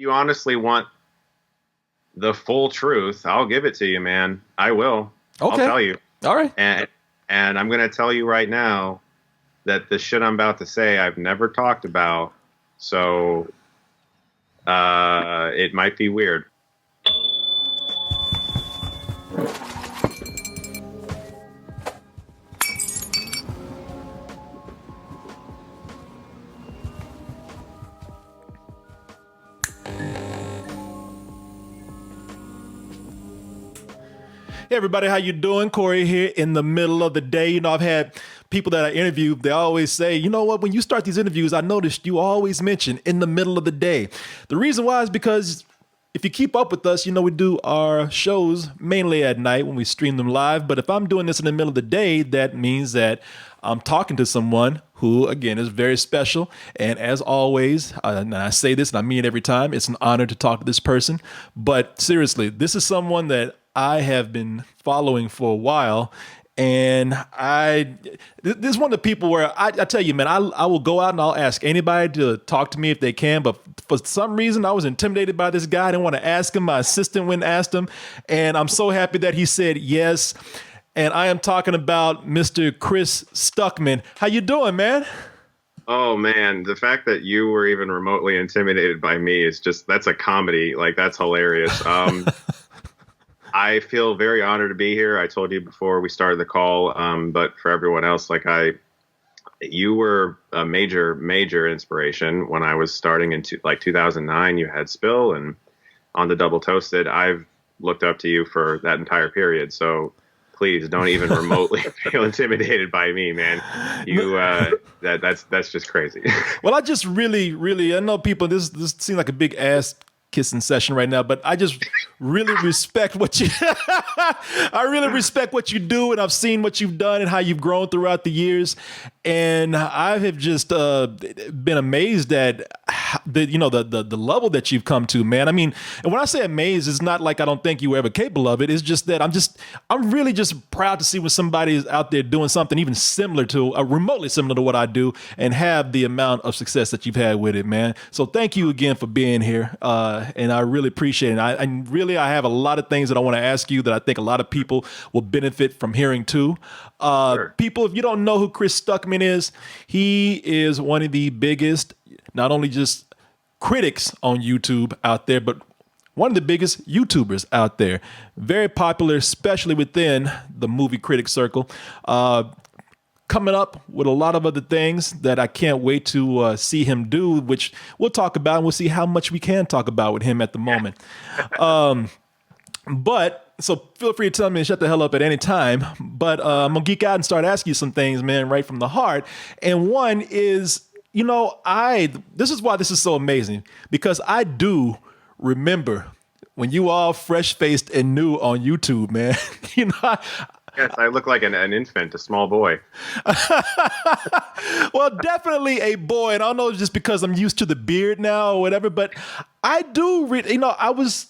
you honestly want the full truth, I'll give it to you, man. I will. Okay. I'll tell you. All right. And I'm going to tell you right now that the shit I'm about to say, I've never talked about. So it might be weird. Hey everybody, how you doing? Corey here in the middle of the day. You know, I've had people that I interview, they always say, you know what, when you start these interviews, I noticed you always mention in the middle of the day. The reason why is because if you keep up with us, you know we do our shows mainly at night when we stream them live. But if I'm doing this in the middle of the day, that means that I'm talking to someone who, again, is very special. And as always, and I say this and I mean it every time, it's an honor to talk to this person. But seriously, this is someone that I have been following for a while. And this is one of the people where I tell you, man, I will go out and I'll ask anybody to talk to me if they can. But for some reason, I was intimidated by this guy. I didn't want to ask him. My assistant went and asked him. And I'm so happy that he said yes. And I am talking about Mr. Chris Stuckmann. How you doing, man? Oh, man, the fact that you were even remotely intimidated by me is just, that's a comedy. Like, that's hilarious. I feel very honored to be here. I told you before we started the call, but for everyone else, you were a major inspiration when I was starting in 2009. You had Spill and On the Double Toasted. I've looked up to you for that entire period. So please don't even remotely feel intimidated by me, man. That's just crazy. Well, I just really, I know people, this seems like a big ass kissing session right now, but I just really respect what you I really respect what you do, and I've seen what you've done and how you've grown throughout the years, and I have just been amazed at the level that you've come to, man. I mean, and when I say amazed, it's not like I don't think you were ever capable of it. It's just that I'm really just proud to see when somebody is out there doing something even similar to, remotely similar to what I do, and have the amount of success that you've had with it, man. So thank you again for being here. And I really appreciate it. I have a lot of things that I want to ask you that I think a lot of people will benefit from hearing too. Sure. People, if you don't know who Chris Stuckmann is, he is one of the biggest, not only just critics on YouTube out there, but one of the biggest YouTubers out there. Very popular, especially within the movie critic circle. Coming up with a lot of other things that I can't wait to see him do, which we'll talk about, and we'll see how much we can talk about with him at the moment. But so feel free to tell me to shut the hell up at any time. But I'm gonna geek out and start asking you some things, man, right from the heart. And one is, this is why this is so amazing, because I do remember when you all fresh-faced and new on YouTube, man. Yes, I look like an infant, a small boy. Well, definitely a boy. And I don't know, just because I'm used to the beard now or whatever, but I do I was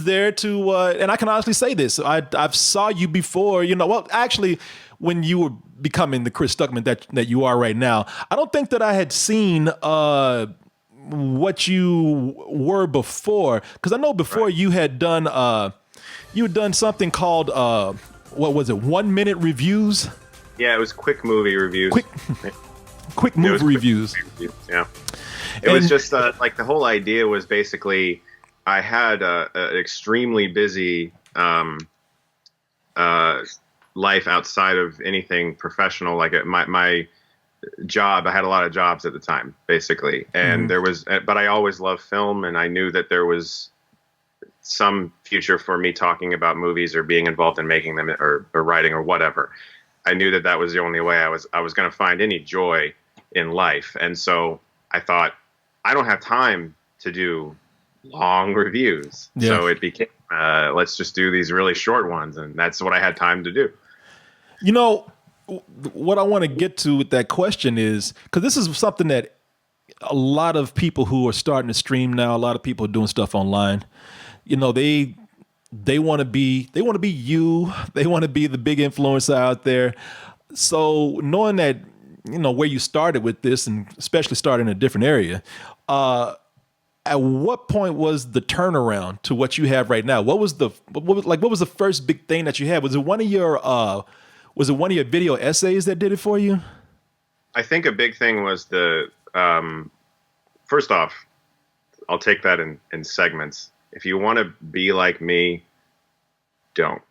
there to, and I can honestly say this. I've saw you before, actually, when you were becoming the Chris Stuckmann that you are right now. I don't think that I had seen what you were before, because I know before you had done something called, what was it, 1 minute reviews? Yeah, it was quick movie reviews. Quick movie reviews. Yeah. It was just the whole idea was basically I had an extremely busy life outside of anything professional. Like my job, I had a lot of jobs at the time, basically. And but I always loved film, and I knew that there was some future for me talking about movies or being involved in making them or writing or whatever. I knew that was the only way I was going to find any joy in life. And so I thought, I don't have time to do long reviews. Yeah. So it became, let's just do these really short ones. And that's what I had time to do. What I want to get to with that question is, because this is something that a lot of people who are starting to stream now, a lot of people are doing stuff online. They want to be you. They want to be the big influencer out there. So knowing that, where you started with this, and especially starting in a different area, at what point was the turnaround to what you have right now? What was the first big thing that you had? Was it one of your video essays that did it for you? I think a big thing was first off, I'll take that in segments. If you want to be like me, don't.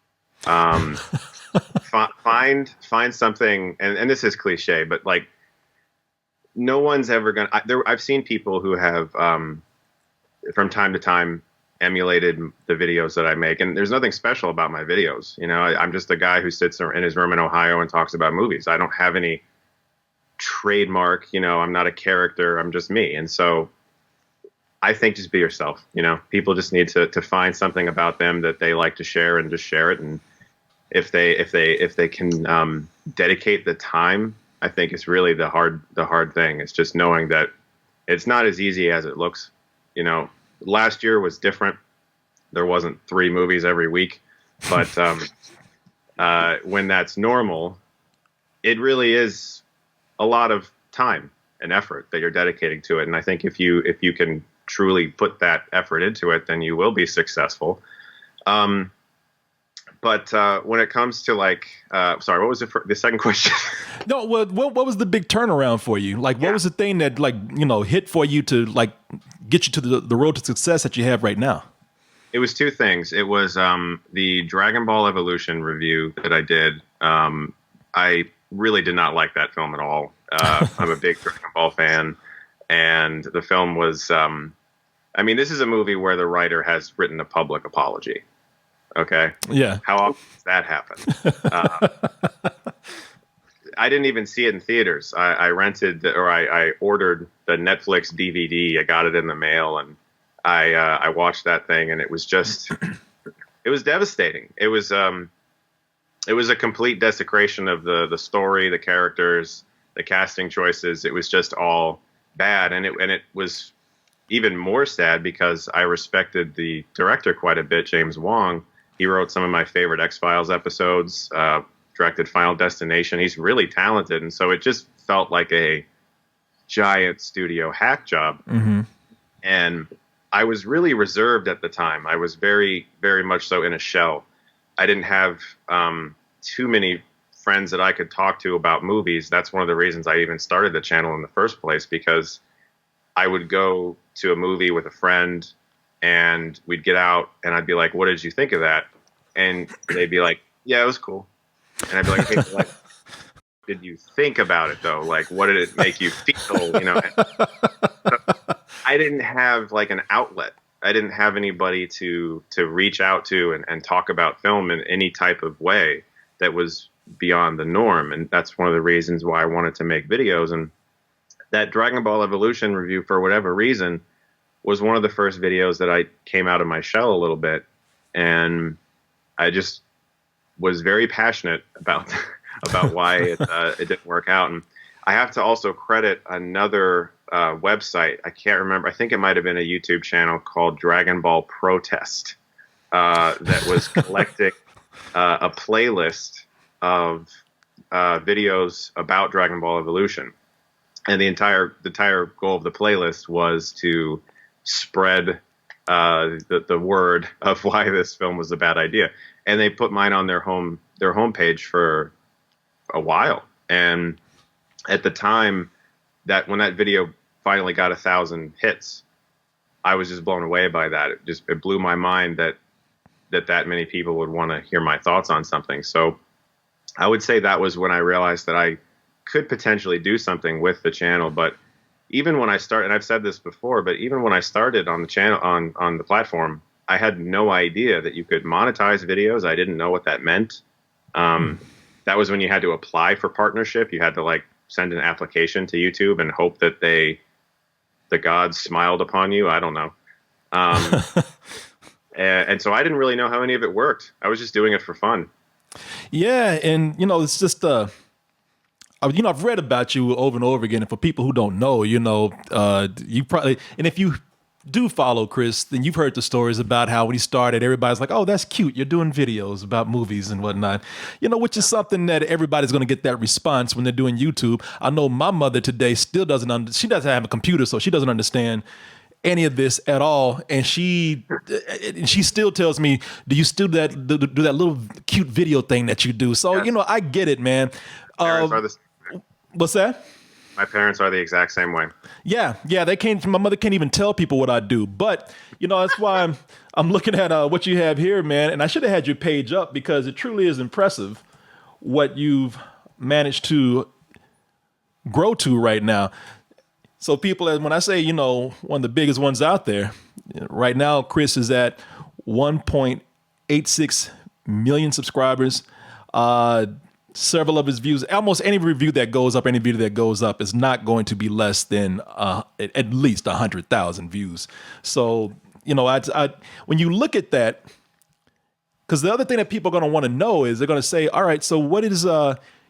Find something, and this is cliche, but like no one's ever gonna. I've seen people who have from time to time emulated the videos that I make, and there's nothing special about my videos. You know, I'm just a guy who sits in his room in Ohio and talks about movies. I don't have any trademark. You know, I'm not a character. I'm just me, and so I think just be yourself. You know, people just need to find something about them that they like to share and just share it. And if they can dedicate the time, I think it's really the hard thing. It's just knowing that it's not as easy as it looks. You know, last year was different. There wasn't 3 movies every week, but when that's normal, it really is a lot of time and effort that you're dedicating to it. And I think if you can truly put that effort into it, then you will be successful. But when it comes to like, sorry, what was the second question? No, well, what was the big turnaround for you? Like, what was the thing that like, you know, hit for you to like get you to the road to success that you have right now? It was 2 things. It was the Dragonball Evolution review that I did. I really did not like that film at all. I'm a big Dragon Ball fan, and the film was. I mean, this is a movie where the writer has written a public apology. Okay. Yeah. How often does that happen? I didn't even see it in theaters. I rented I ordered the Netflix DVD. I got it in the mail, and I watched that thing, and it was just, it was devastating. It was a complete desecration of the story, the characters, the casting choices. It was just all bad, and it was even more sad because I respected the director quite a bit, James Wong. He wrote some of my favorite X-Files episodes, directed Final Destination. He's really talented, and so it just felt like a giant studio hack job. Mm-hmm. And I was really reserved at the time. I was very, very much so in a shell. I didn't have too many friends that I could talk to about movies. That's one of the reasons I even started the channel in the first place, because I would go to a movie with a friend and we'd get out and I'd be like, what did you think of that? And they'd be like, yeah, it was cool. And I'd be like, hey, like, did you think about it though? Like, what did it make you feel? You know, I didn't have like an outlet. I didn't have anybody to reach out to and talk about film in any type of way that was beyond the norm. And that's one of the reasons why I wanted to make videos. And that Dragon Ball Evolution review, for whatever reason, was one of the first videos that I came out of my shell a little bit. And I just was very passionate about why it didn't work out. And I have to also credit another website. I can't remember. I think it might have been a YouTube channel called Dragon Ball Protest that was collecting a playlist of videos about Dragon Ball Evolution. And the entire goal of the playlist was to spread the word of why this film was a bad idea. And they put mine on their homepage for a while. And at the time, that when that video finally got 1,000 hits, I was just blown away by that. It blew my mind that many people would want to hear my thoughts on something. So I would say that was when I realized that I could potentially do something with the channel. But even when I started, and I've said this before, but even when I started on the channel, on the platform, I had no idea that you could monetize videos. I didn't know what that meant. That was when you had to apply for partnership. You had to like send an application to YouTube and hope that the gods smiled upon you. I don't know. And so I didn't really know how any of it worked. I was just doing it for fun. Yeah. And it's just, I've read about you over and over again. And for people who don't know, you probably, and if you do follow Chris, then you've heard the stories about how when he started, everybody's like, oh, that's cute. You're doing videos about movies and whatnot, which is something that everybody's going to get that response when they're doing YouTube. I know my mother today still she doesn't have a computer, so she doesn't understand any of this at all. And she still tells me, do you still do that little cute video thing that you do? So, Yes. I get it, man. Parents are What's that? My parents are the exact same way. Yeah. My mother can't even tell people what I do, but that's why I'm looking at what you have here, man. And I should have had your page up because it truly is impressive what you've managed to grow to right now. So people, when I say, one of the biggest ones out there right now, Chris is at 1.86 million subscribers. Several of his views, almost any review that goes up, any video that goes up is not going to be less than at least 100,000 views. So, when you look at that, because the other thing that people are going to want to know is they're going to say, all right, so what is,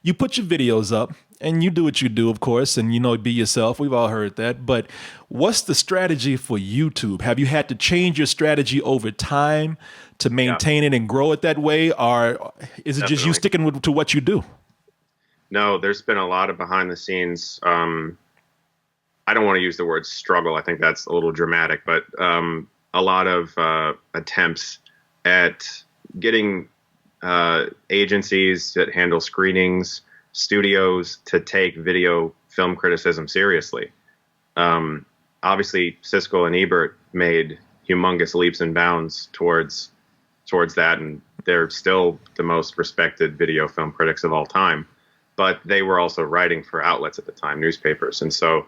you put your videos up and you do what you do, of course, and, be yourself. We've all heard that. But what's the strategy for YouTube? Have you had to change your strategy over time to maintain it and grow it that way? Or is it just you sticking to what you do? No, there's been a lot of behind the scenes. I don't want to use the word struggle. I think that's a little dramatic, but a lot of attempts at getting agencies that handle screenings, studios to take video film criticism seriously. Obviously, Siskel and Ebert made humongous leaps and bounds towards that, and they're still the most respected video film critics of all time. But they were also writing for outlets at the time, newspapers. And so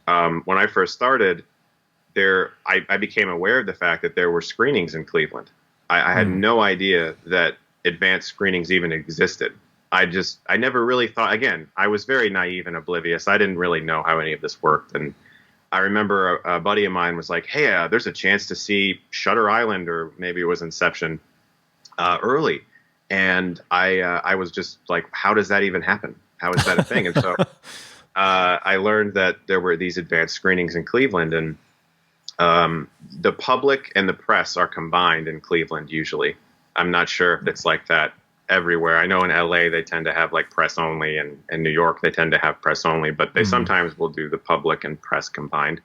when I first started, I became aware of the fact that there were screenings in Cleveland. I had no idea that advanced screenings even existed. I never really thought, again, I was very naive and oblivious. I didn't really know how any of this worked. And I remember a buddy of mine was like, hey, there's a chance to see Shutter Island, or maybe it was Inception, early. And I was just like, how does that even happen? How is that a thing? And so I learned that there were these advanced screenings in Cleveland, and the public and the press are combined in Cleveland usually. I'm not sure if it's like that everywhere. I know in LA they tend to have like press only, and in New York they tend to have press only, but they sometimes will do the public and press combined.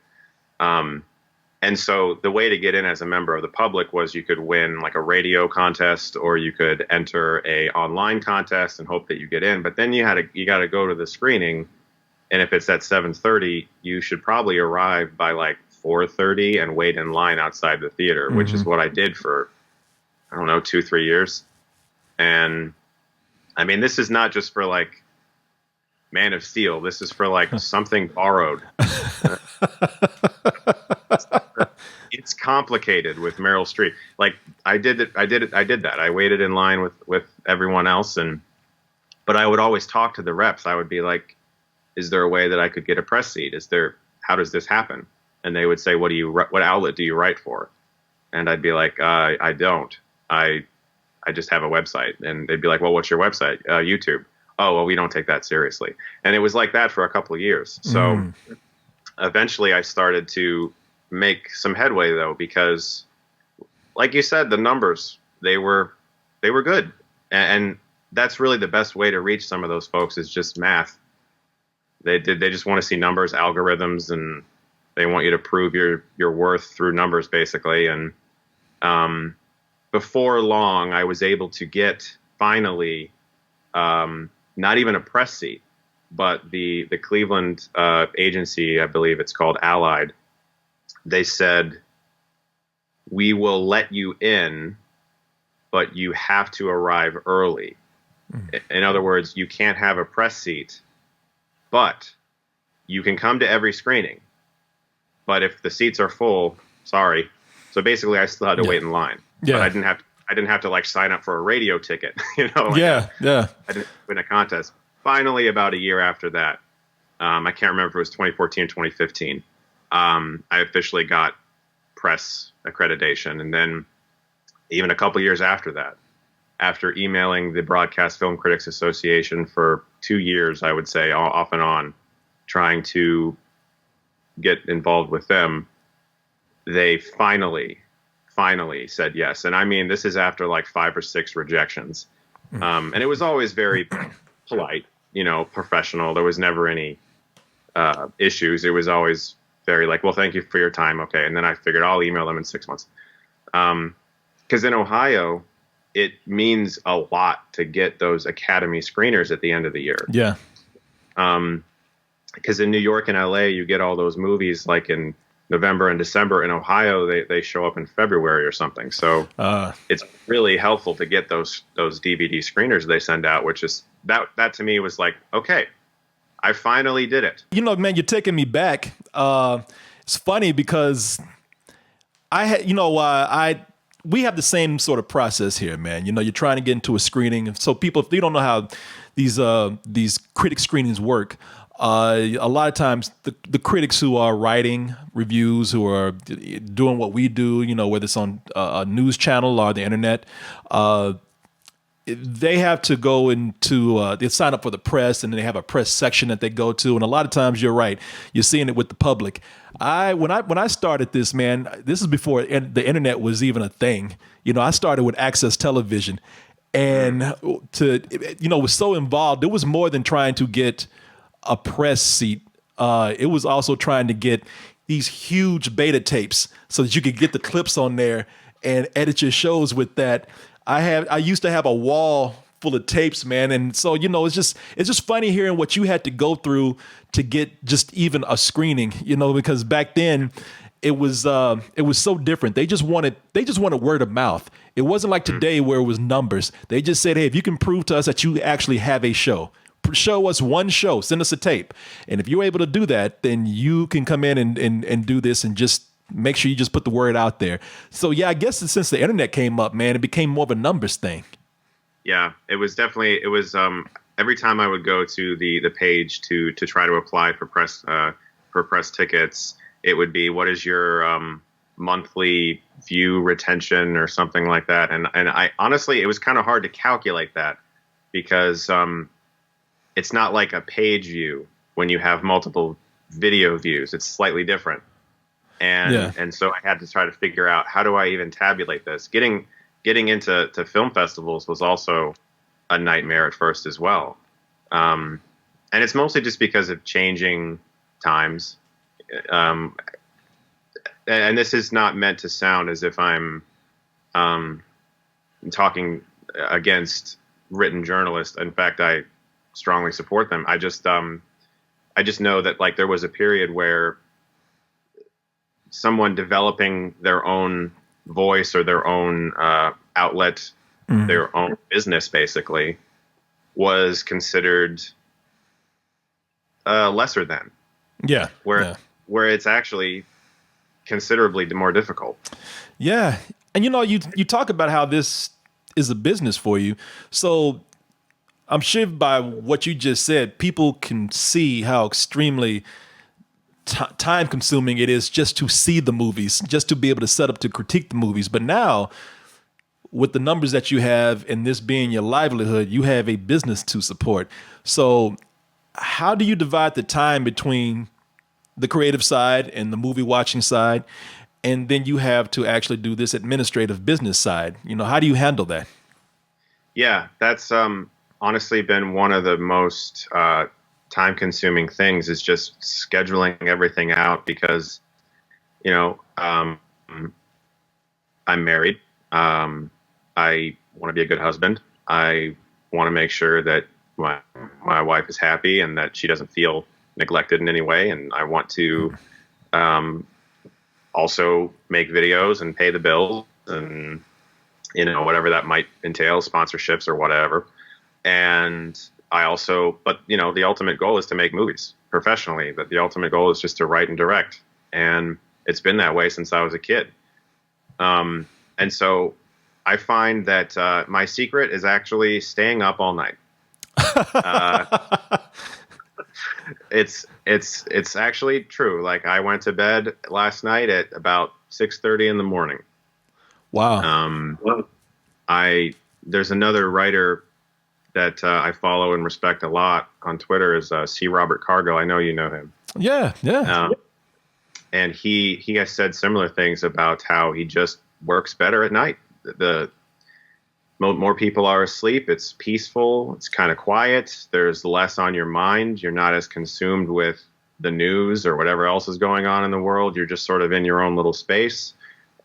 And so the way to get in as a member of the public was you could win like a radio contest, or you could enter a online contest and hope that you get in. But then you got to go to the screening, and if it's at 7:30, you should probably arrive by like 4:30 and wait in line outside the theater, which is what I did for, I don't know, 2-3 years. And I mean, this is not just for like Man of Steel. This is for like Something Borrowed. It's complicated with Meryl Streep. Like I did that. I waited in line with everyone else, but I would always talk to the reps. I would be like, is there a way that I could get a press seat? How does this happen? And they would say, what outlet do you write for? And I'd be like, I don't. I just have a website. And they'd be like, well, what's your website? YouTube. Oh, well, we don't take that seriously. And it was like that for a couple of years. So eventually I started to make some headway, though, because like you said, the numbers, they were good. And that's really the best way to reach some of those folks is just math. They just want to see numbers, algorithms, and they want you to prove your worth through numbers, basically. And before long, I was able to get finally not even a press seat, but the Cleveland agency, I believe it's called Allied. They said, we will let you in, but you have to arrive early. In other words, you can't have a press seat, but you can come to every screening. But if the seats are full, sorry. So basically, I still had to wait in line. Yeah. But I didn't have to like sign up for a radio ticket. I didn't win a contest. Finally, about a year after that, I can't remember if it was 2014 or 2015. I officially got press accreditation, and then even a couple years after that, after emailing the Broadcast Film Critics Association for 2 years, I would say, off and on, trying to get involved with them, they finally said yes. And I mean, this is after like 5 or 6 rejections. And it was always very polite, professional. There was never any issues. It was always very like, well, thank you for your time. Okay. And then I figured I'll email them in 6 months. Because in Ohio, it means a lot to get those Academy screeners at the end of the year. Yeah. Because in New York and LA, you get all those movies like in November and December. In Ohio, they show up in February or something. So it's really helpful to get those DVD screeners they send out, which is that to me was like, okay, I finally did it. You know, man, you're taking me back. It's funny because I had, we have the same sort of process here, man. You know, you're trying to get into a screening. So people, if they don't know how these critic screenings work, a lot of times the critics who are writing reviews, who are doing what we do, whether it's on a news channel or the internet, they have to go into, they sign up for the press, and then they have a press section that they go to. And a lot of times, you're right, you're seeing it with the public. When I started this, man, this is before the internet was even a thing. I started with Access Television, and was so involved. It was more than trying to get a press seat. It was also trying to get these huge beta tapes so that you could get the clips on there and edit your shows with that. I used to have a wall full of tapes, man, and so it's just funny hearing what you had to go through to get just even a screening, because back then it was so different. They just wanted word of mouth. It wasn't like today where it was numbers. They just said, hey, if you can prove to us that you actually have a show, show us one show, send us a tape, and if you're able to do that, then you can come in and do this, and just make sure you just put the word out there. So yeah, I guess since the internet came up, man, it became more of a numbers thing. Yeah, it was every time I would go to the page to try to apply for press tickets, it would be, what is your monthly view retention or something like that. And I honestly, it was kind of hard to calculate that, because it's not like a page view when you have multiple video views. It's slightly different. And so I had to try to figure out, how do I even tabulate this? Getting into film festivals was also a nightmare at first as well. And it's mostly just because of changing times. And this is not meant to sound as if I'm talking against written journalists. In fact, I strongly support them. I just know that, like, there was a period where someone developing their own voice or their own outlet, their own business, basically, was considered lesser than. Yeah. Where it's actually considerably more difficult. Yeah. And you talk about how this is a business for you. So I'm sure by what you just said, people can see how extremely time consuming it is just to see the movies, just to be able to set up to critique the movies. But now, with the numbers that you have, and this being your livelihood, you have a business to support. So how do you divide the time between the creative side and the movie watching side? And then you have to actually do this administrative business side. How do you handle that? Yeah, that's honestly been one of the most time-consuming things, is just scheduling everything out, because I'm married. I want to be a good husband. I want to make sure that my wife is happy and that she doesn't feel neglected in any way, and I want to also make videos and pay the bills, and whatever that might entail, sponsorships or whatever. And I also, but the ultimate goal is to make movies professionally. But the ultimate goal is just to write and direct, and it's been that way since I was a kid. And so I find that my secret is actually staying up all night. It's actually true. Like, I went to bed last night at about 6:30 in the morning. Wow. There's another writer that I follow and respect a lot on Twitter, is C. Robert Cargill. I know you know him. Yeah. And he has said similar things about how he just works better at night. The more people are asleep. It's peaceful. It's kind of quiet. There's less on your mind. You're not as consumed with the news or whatever else is going on in the world. You're just sort of in your own little space.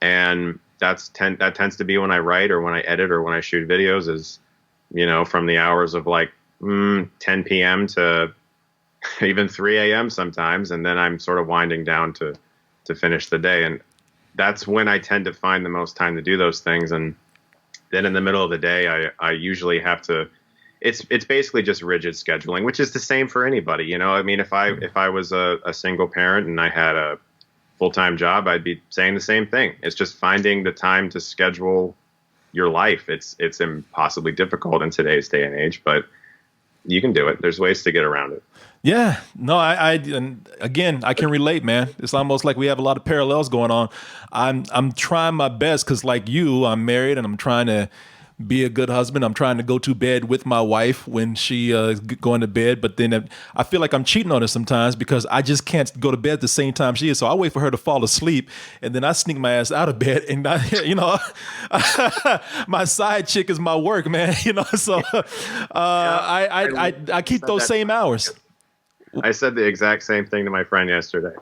And that tends to be when I write or when I edit or when I shoot videos, is, you know, from the hours of like 10 p.m. to even 3 a.m. sometimes. And then I'm sort of winding down to finish the day. And that's when I tend to find the most time to do those things. And then in the middle of the day, I usually have to, it's basically just rigid scheduling, which is the same for anybody. You know, I mean, if I was a single parent and I had a full-time job, I'd be saying the same thing. It's just finding the time to schedule your life. It's impossibly difficult in today's day and age, but you can do it. There's ways to get around it. Yeah, no, and again, I can relate, man. It's almost like we have a lot of parallels going on. I'm trying my best because, like you, I'm married and I'm trying to be a good husband. I'm trying to go to bed with my wife when she is going to bed, but then I feel like I'm cheating on her sometimes because I just can't go to bed at the same time she is. So I wait for her to fall asleep, and then I sneak my ass out of bed, and my side chick is my work, man. You know, so I keep those same hours. I said the exact same thing to my friend yesterday.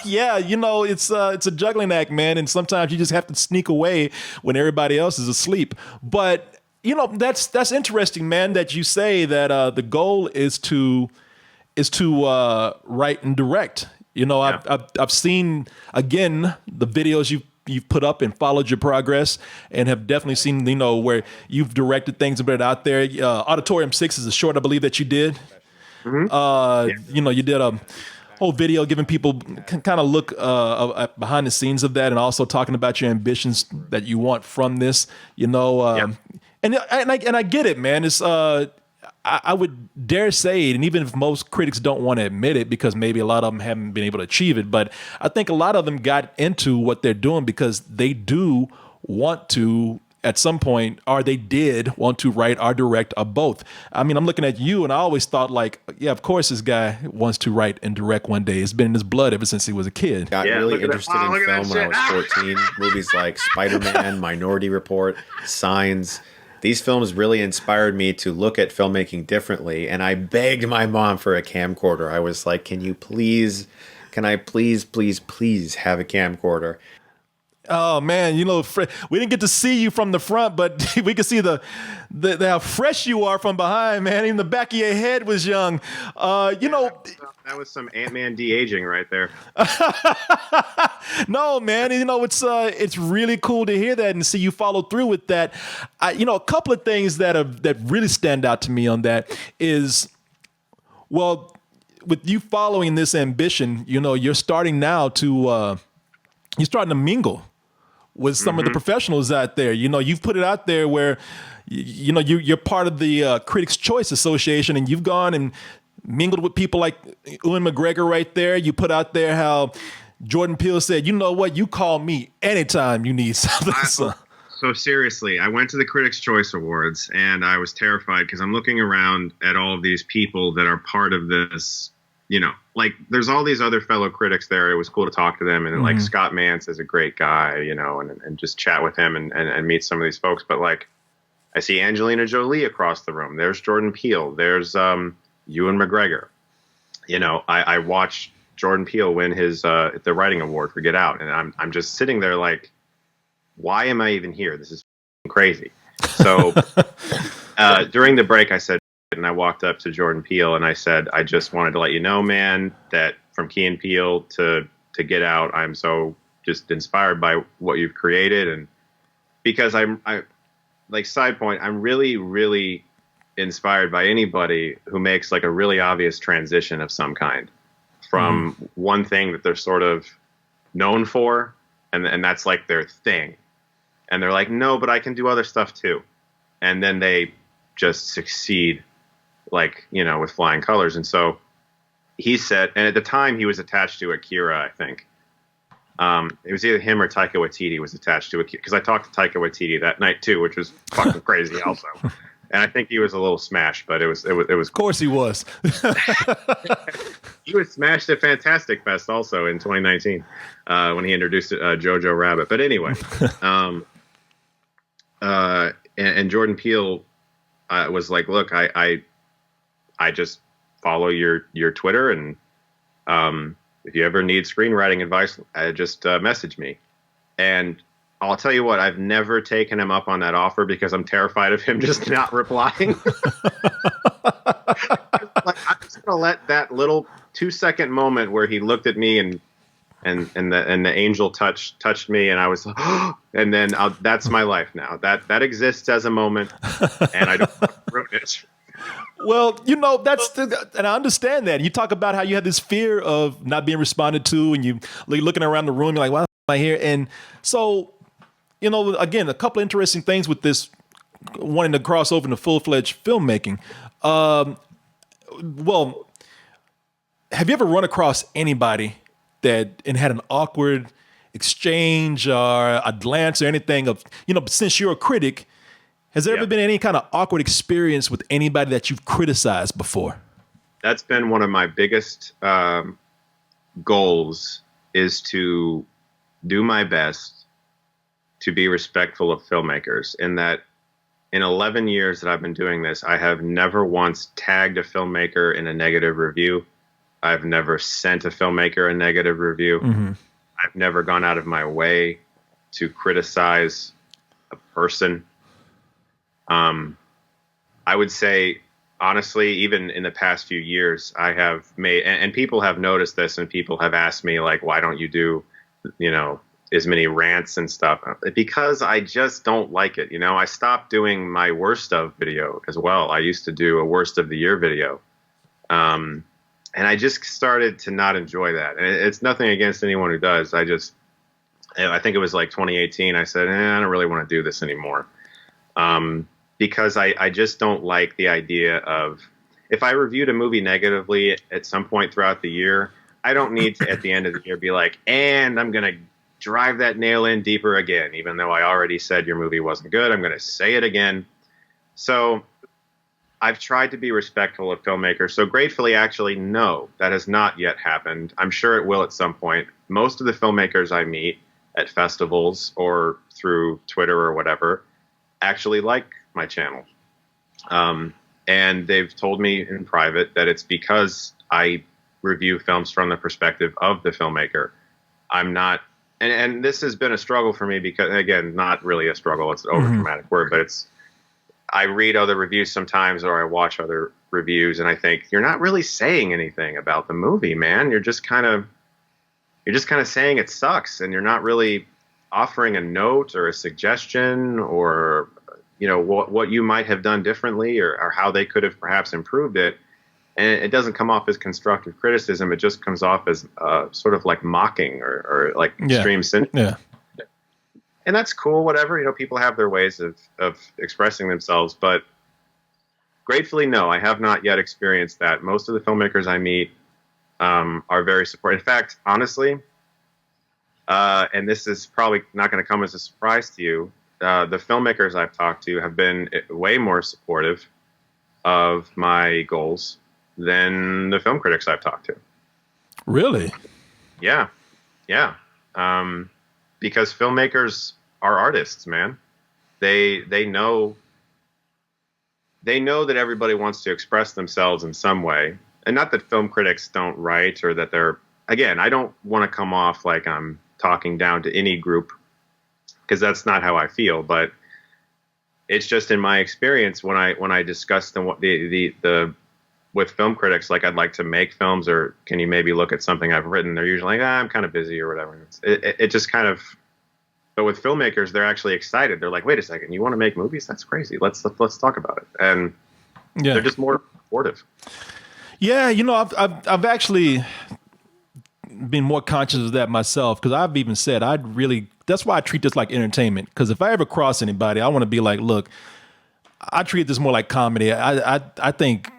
Yeah, you know, it's a juggling act, man, and sometimes you just have to sneak away when everybody else is asleep. But you know, that's interesting, man, that you say that the goal is to write and direct. You know, yeah. I've seen, again, the videos you've put up and followed your progress, and have definitely seen, you know, where you've directed things a bit out there. Auditorium 6 is a short, I believe, that you did. Mm-hmm. You know, you did a whole video giving people kind of look behind the scenes of that, and also talking about your ambitions that you want from this. You know, and I get it, man. It's I would dare say it, and even if most critics don't want to admit it, because maybe a lot of them haven't been able to achieve it, but I think a lot of them got into what they're doing because they do want to, at some point, or they did want to write or direct or both. I mean, I'm looking at you, and I always thought, like, yeah, of course this guy wants to write and direct one day. It's been in his blood ever since he was a kid. Got really interested in film when I was 14. Movies like Spider-Man, Minority Report, Signs. These films really inspired me to look at filmmaking differently, and I begged my mom for a camcorder. I was like, can I please have a camcorder? Oh man, you know, we didn't get to see you from the front, but we could see the how fresh you are from behind, man. Even the back of your head was young. You know, that was some Ant-Man de-aging right there. No, man, you know, it's really cool to hear that and see you follow through with that. You know, a couple of things that really stand out to me on that is, well, with you following this ambition, you know, you're starting now to mingle with some of the professionals out there. You know, you've put it out there where, you know, you're part of the Critics' Choice Association, and you've gone and mingled with people like Ewan McGregor right there. You put out there how Jordan Peele said, you know what, you call me anytime you need something. So seriously, I went to the Critics' Choice Awards, and I was terrified because I'm looking around at all of these people that are part of this. You know, like, there's all these other fellow critics there. It was cool to talk to them. And like Scott Mantz is a great guy, you know, and just chat with him and meet some of these folks. But like, I see Angelina Jolie across the room. There's Jordan Peele. There's Ewan McGregor. You know, I watched Jordan Peele win his the writing award for Get Out. And I'm just sitting there like, why am I even here? This is crazy. So during the break, I said, and I walked up to Jordan Peele and I said, I just wanted to let you know, man, that from Key and Peele to Get Out, I'm so just inspired by what you've created. And because I like, side point, I'm really, really inspired by anybody who makes like a really obvious transition of some kind from one thing that they're sort of known for. And that's like their thing. And they're like, no, but I can do other stuff too. And then they just succeed, like, you know, with flying colors. And so he said, and at the time he was attached to Akira, I think. It was either him or Taika Waititi was attached to Akira, because I talked to Taika Waititi that night too, which was fucking crazy also. And I think he was a little smashed, but it was Of course he was. He was smashed at Fantastic Fest also in 2019 when he introduced Jojo Rabbit. But anyway, and Jordan Peele was like, look, I just follow your Twitter, and If you ever need screenwriting advice, just message me. And I'll tell you what, I've never taken him up on that offer because I'm terrified of him just not replying. Like, I'm just gonna let that little 2-second moment where he looked at me and the angel touched me, and I was like, oh, and then that's my life now. That exists as a moment, and I don't want to ruin it. Well, and I understand that. You talk about how you had this fear of not being responded to, and you're looking around the room, you're like, why am I here? And so, again, a couple of interesting things with this wanting to cross over into full-fledged filmmaking. Well, have you ever run across anybody and had an awkward exchange or a glance or anything of, since you're a critic, has there ever been any kind of awkward experience with anybody that you've criticized before? That's been one of my biggest goals, is to do my best to be respectful of filmmakers. In that, in 11 years that I've been doing this, I have never once tagged a filmmaker in a negative review. I've never sent a filmmaker a negative review. Mm-hmm. I've never gone out of my way to criticize a person. I would say, honestly, even in the past few years, I have made, and people have noticed this, and people have asked me, like, why don't you do, as many rants and stuff? Because I just don't like it. I stopped doing my worst of video as well. I used to do a worst of the year video. And I just started to not enjoy that. And it's nothing against anyone who does. I think it was like 2018. I said, I don't really want to do this anymore. Because I just don't like the idea of, if I reviewed a movie negatively at some point throughout the year, I don't need to at the end of the year be like, and I'm going to drive that nail in deeper again, even though I already said your movie wasn't good. I'm going to say it again. So I've tried to be respectful of filmmakers. So gratefully, actually, no, that has not yet happened. I'm sure it will at some point. Most of the filmmakers I meet at festivals or through Twitter or whatever actually like my channel. And they've told me in private that it's because I review films from the perspective of the filmmaker. I'm not, and this has been a struggle for me because, again, not really a struggle, it's an overdramatic word, but I read other reviews sometimes, or I watch other reviews, and I think, you're not really saying anything about the movie, man. You're just kind of saying it sucks, and you're not really offering a note or a suggestion or what you might have done differently or how they could have perhaps improved it. And it doesn't come off as constructive criticism. It just comes off as sort of like mocking or like extreme cynicism. Yeah. And that's cool, whatever. People have their ways of expressing themselves. But gratefully, no, I have not yet experienced that. Most of the filmmakers I meet are very supportive. In fact, honestly, and this is probably not going to come as a surprise to you, the filmmakers I've talked to have been way more supportive of my goals than the film critics I've talked to. Really? Yeah. Because filmmakers are artists, man. They know that everybody wants to express themselves in some way. And not that film critics don't write, or that they're, again, I don't want to come off like I'm talking down to any group, because that's not how I feel. But it's just, in my experience, when I discuss the with film critics, like, I'd like to make films, or can you maybe look at something I've written? They're usually like, I'm kind of busy or whatever. It just kind of, but with filmmakers, they're actually excited. They're like, wait a second, you want to make movies? That's crazy. Let's talk about it. And they're just more supportive. Yeah. I've actually been more conscious of that myself, because I've even said that's why I treat this like entertainment. Because if I ever cross anybody, I want to be like, look, I treat this more like comedy. I think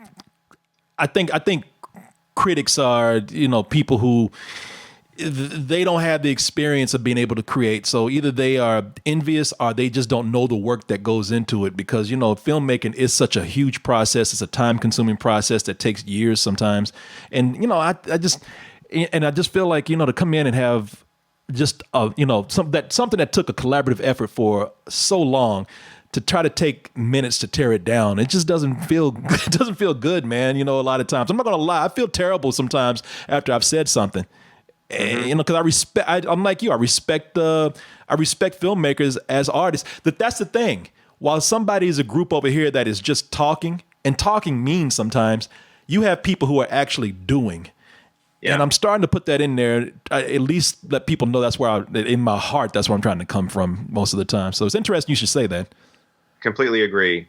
critics are, people who, they don't have the experience of being able to create. So either they are envious or they just don't know the work that goes into it, because, filmmaking is such a huge process. It's a time consuming process that takes years sometimes. And, I just feel like, to come in and have just, something that took a collaborative effort for so long, to try to take minutes to tear it down. It just doesn't feel good, man. You know, a lot of times, I'm not gonna lie, I feel terrible sometimes after I've said something. And, you know, because I'm like you. I respect filmmakers as artists. That's the thing. While somebody is a group over here that is just talking, and talking means sometimes, you have people who are actually doing. Yeah. And I'm starting to put that in there, at least let people know that's where in my heart, that's where I'm trying to come from most of the time. So it's interesting you should say that. Completely agree.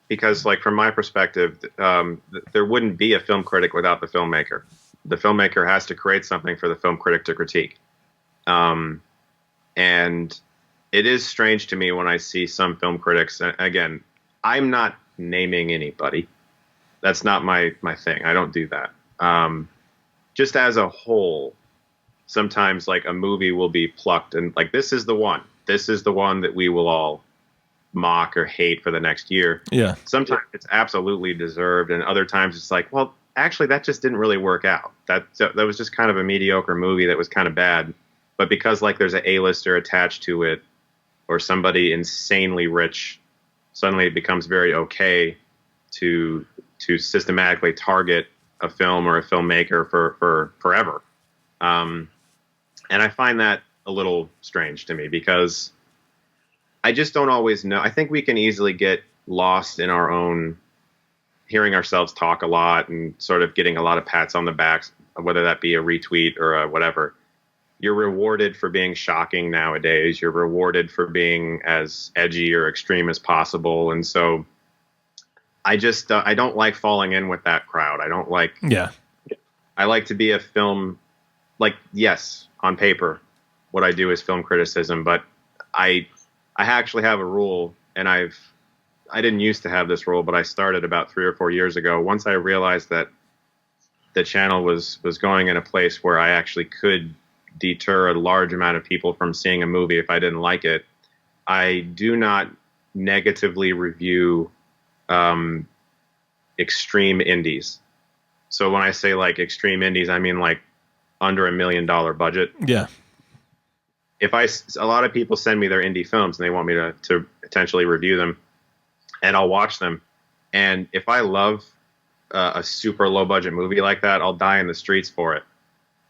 Because like from my perspective, there wouldn't be a film critic without the filmmaker. The filmmaker has to create something for the film critic to critique. And it is strange to me when I see some film critics, again, I'm not naming anybody. That's not my thing. I don't do that. Just as a whole, sometimes like a movie will be plucked and like, this is the one that we will all mock or hate for the next year. Yeah. Sometimes it's absolutely deserved. And other times it's like, well, actually that just didn't really work out. That was just kind of a mediocre movie that was kind of bad. But because like there's an A-lister attached to it or somebody insanely rich, suddenly it becomes very okay to systematically target a film or a filmmaker for forever. And I find that a little strange to me because I just don't always know. I think we can easily get lost in our own hearing ourselves talk a lot and sort of getting a lot of pats on the back, whether that be a retweet or a whatever. You're rewarded for being shocking nowadays. You're rewarded for being as edgy or extreme as possible. And so I just, I don't like falling in with that crowd. I don't like, I like to be a film, like, yes, on paper, what I do is film criticism, but I actually have a rule, and I didn't used to have this rule, but I started about 3 or 4 years ago. Once I realized that the channel was going in a place where I actually could deter a large amount of people from seeing a movie if I didn't like it, I do not negatively review extreme indies. So when I say like extreme indies, I mean like under $1 million budget. Yeah. A lot of people send me their indie films and they want me to potentially review them, and I'll watch them. And if I love a super low budget movie like that, I'll die in the streets for it.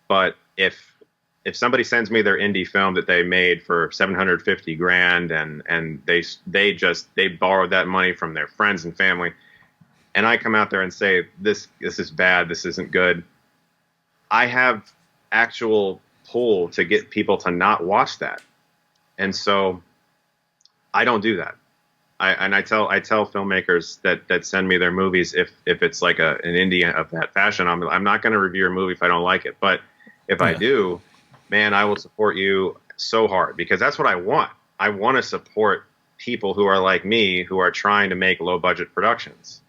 But if somebody sends me their indie film that they made for $750,000 and they borrowed that money from their friends and family, and I come out there and say, this is bad, this isn't good, I have actual pull to get people to not watch that. And so I don't do that. I tell filmmakers that send me their movies, if it's like an indie of that fashion, I'm not going to review a movie if I don't like it. But if I do, man, I will support you so hard, because that's what I want. I want to support people who are like me, who are trying to make low budget productions.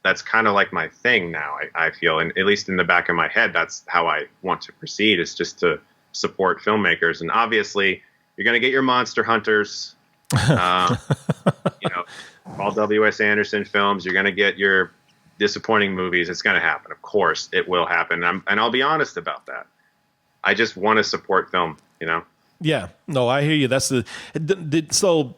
That's kind of like my thing now, I feel, and at least in the back of my head, that's how I want to proceed, is just to support filmmakers. And obviously you're going to get your monster hunters, Paul W.S. Anderson films. You're going to get your disappointing movies. It's going to happen. Of course it will happen. And I'll be honest about that. I just want to support film, Yeah, no, I hear you. That's so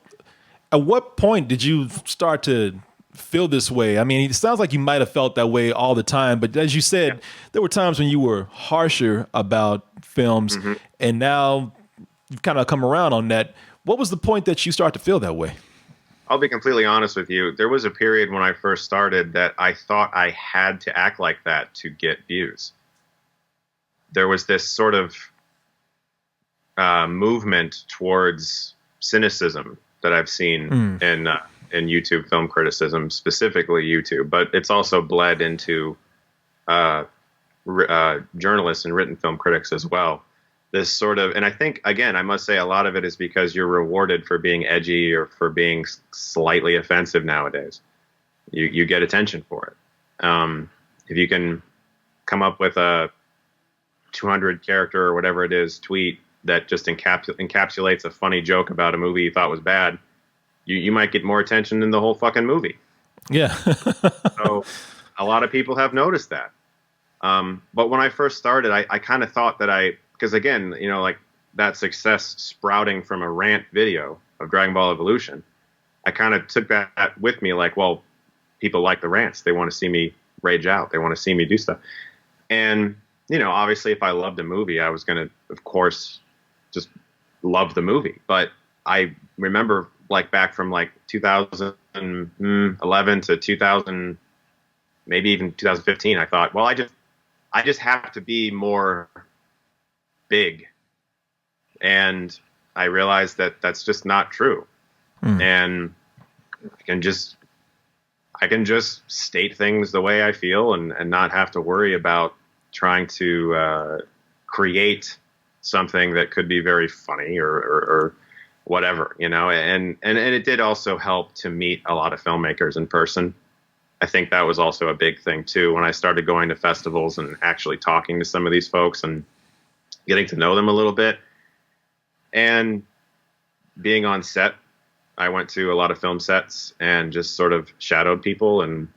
at what point did you start to feel this way? I mean, it sounds like you might have felt that way all the time, but as you said, there were times when you were harsher about films, and now you've kind of come around on that. What was the point that you start to feel that way? I'll be completely honest with you. There was a period when I first started that I thought I had to act like that to get views. There was this sort of movement towards cynicism that I've seen in YouTube film criticism, specifically YouTube, but it's also bled into journalists and written film critics as well. This sort of, and I think, again, I must say a lot of it is because you're rewarded for being edgy or for being slightly offensive nowadays. You get attention for it. If you can come up with a 200 character or whatever it is tweet that just encapsulates a funny joke about a movie you thought was bad, you might get more attention than the whole fucking movie. Yeah. So a lot of people have noticed that. But when I first started, I kind of thought that because again, like that success sprouting from a rant video of Dragonball Evolution, I kind of took that with me, like, well, people like the rants. They want to see me rage out. They want to see me do stuff. And, you know, obviously if I loved a movie, I was going to, of course, just love the movie. But I remember, like, back from like 2011 to 2000, maybe even 2015, I thought, well, I just have to be more big. And I realized that that's just not true. And I can just state things the way I feel and not have to worry about trying to create something that could be very funny or whatever, you know. And it did also help to meet a lot of filmmakers in person. I think that was also a big thing too, when I started going to festivals and actually talking to some of these folks and getting to know them a little bit. And being on set, I went to a lot of film sets and just sort of shadowed people and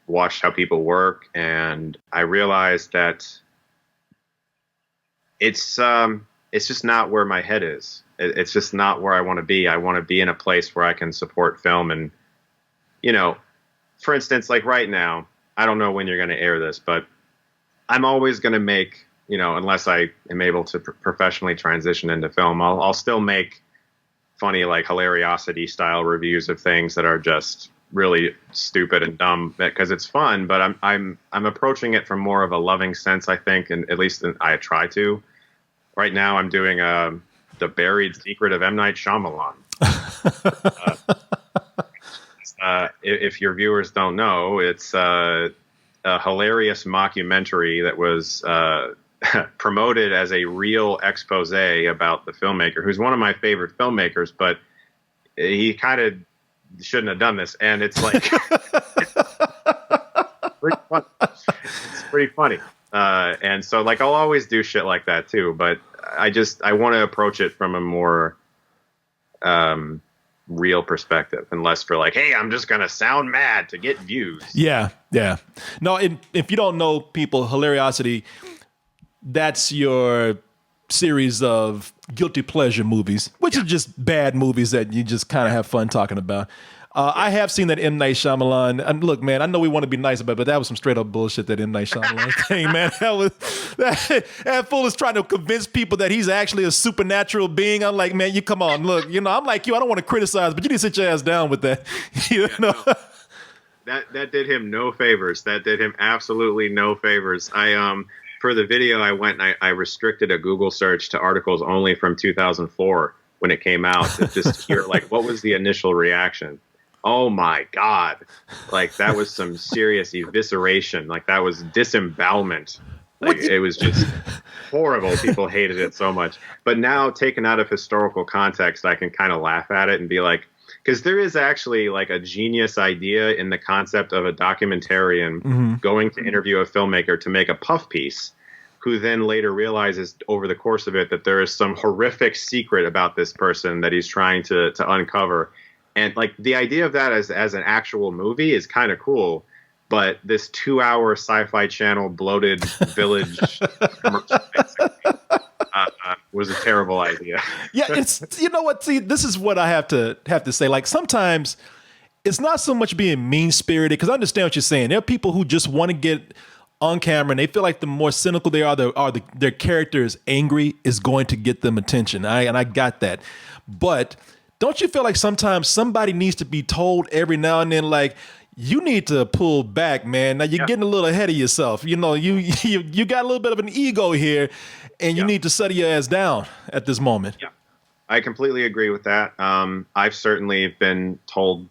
watched how people work. And I realized that it's just not where my head is. It's just not where I want to be. I want to be in a place where I can support film. And, you know, for instance, like right now, I don't know when you're going to air this, but I'm always going to make, you know, unless I am able to professionally transition into film, I'll still make funny, like hilariocity style reviews of things that are just really stupid and dumb because it's fun. But I'm approaching it from more of a loving sense, I think, and at least I try to. Right now, I'm doing The Buried Secret of M. Night Shyamalan. If your viewers don't know, it's a hilarious mockumentary that was promoted as a real expose about the filmmaker, who's one of my favorite filmmakers, but he kind of shouldn't have done this. And it's like, it's pretty funny. And so, like, I'll always do shit like that too, but I want to approach it from a more real perspective and less for like, hey, I'm just going to sound mad to get views. Yeah. No, if you don't know, people, Hilariocity, that's your series of guilty pleasure movies, which are just bad movies that you just kind of have fun talking about. I have seen that M. Night Shyamalan, and look, man, I know we want to be nice about it, but that was some straight up bullshit, that M. Night Shyamalan thing, man. That fool is trying to convince people that he's actually a supernatural being. I'm like, man, you come on, look, you know, I'm like you, I don't want to criticize, but you need to sit your ass down with that. You know? That did him no favors. That did him absolutely no favors. For the video, I went and I restricted a Google search to articles only from 2004 when it came out to just hear, like, what was the initial reaction? Oh, my God. Like, that was some serious evisceration. Like, that was disembowelment. Like, it was just horrible. People hated it so much. But now, taken out of historical context, I can kind of laugh at it and be like, because there is actually like a genius idea in the concept of a documentarian going to interview a filmmaker to make a puff piece, who then later realizes over the course of it that there is some horrific secret about this person that he's trying to uncover. And like the idea of that as an actual movie is kind of cool. But this 2-hour Sci-Fi Channel bloated village commercial was a terrible idea. Yeah, it's, you know what? See, this is what I have to say. Like, sometimes it's not so much being mean spirited, because I understand what you're saying. There are people who just want to get on camera and they feel like the more cynical they are, their character is angry is going to get them attention. And I got that, but don't you feel like sometimes somebody needs to be told every now and then, like, you need to pull back, man. Now you're getting a little ahead of yourself. You know, you got a little bit of an ego here, and you need to settle your ass down at this moment. Yeah, I completely agree with that. I've certainly been told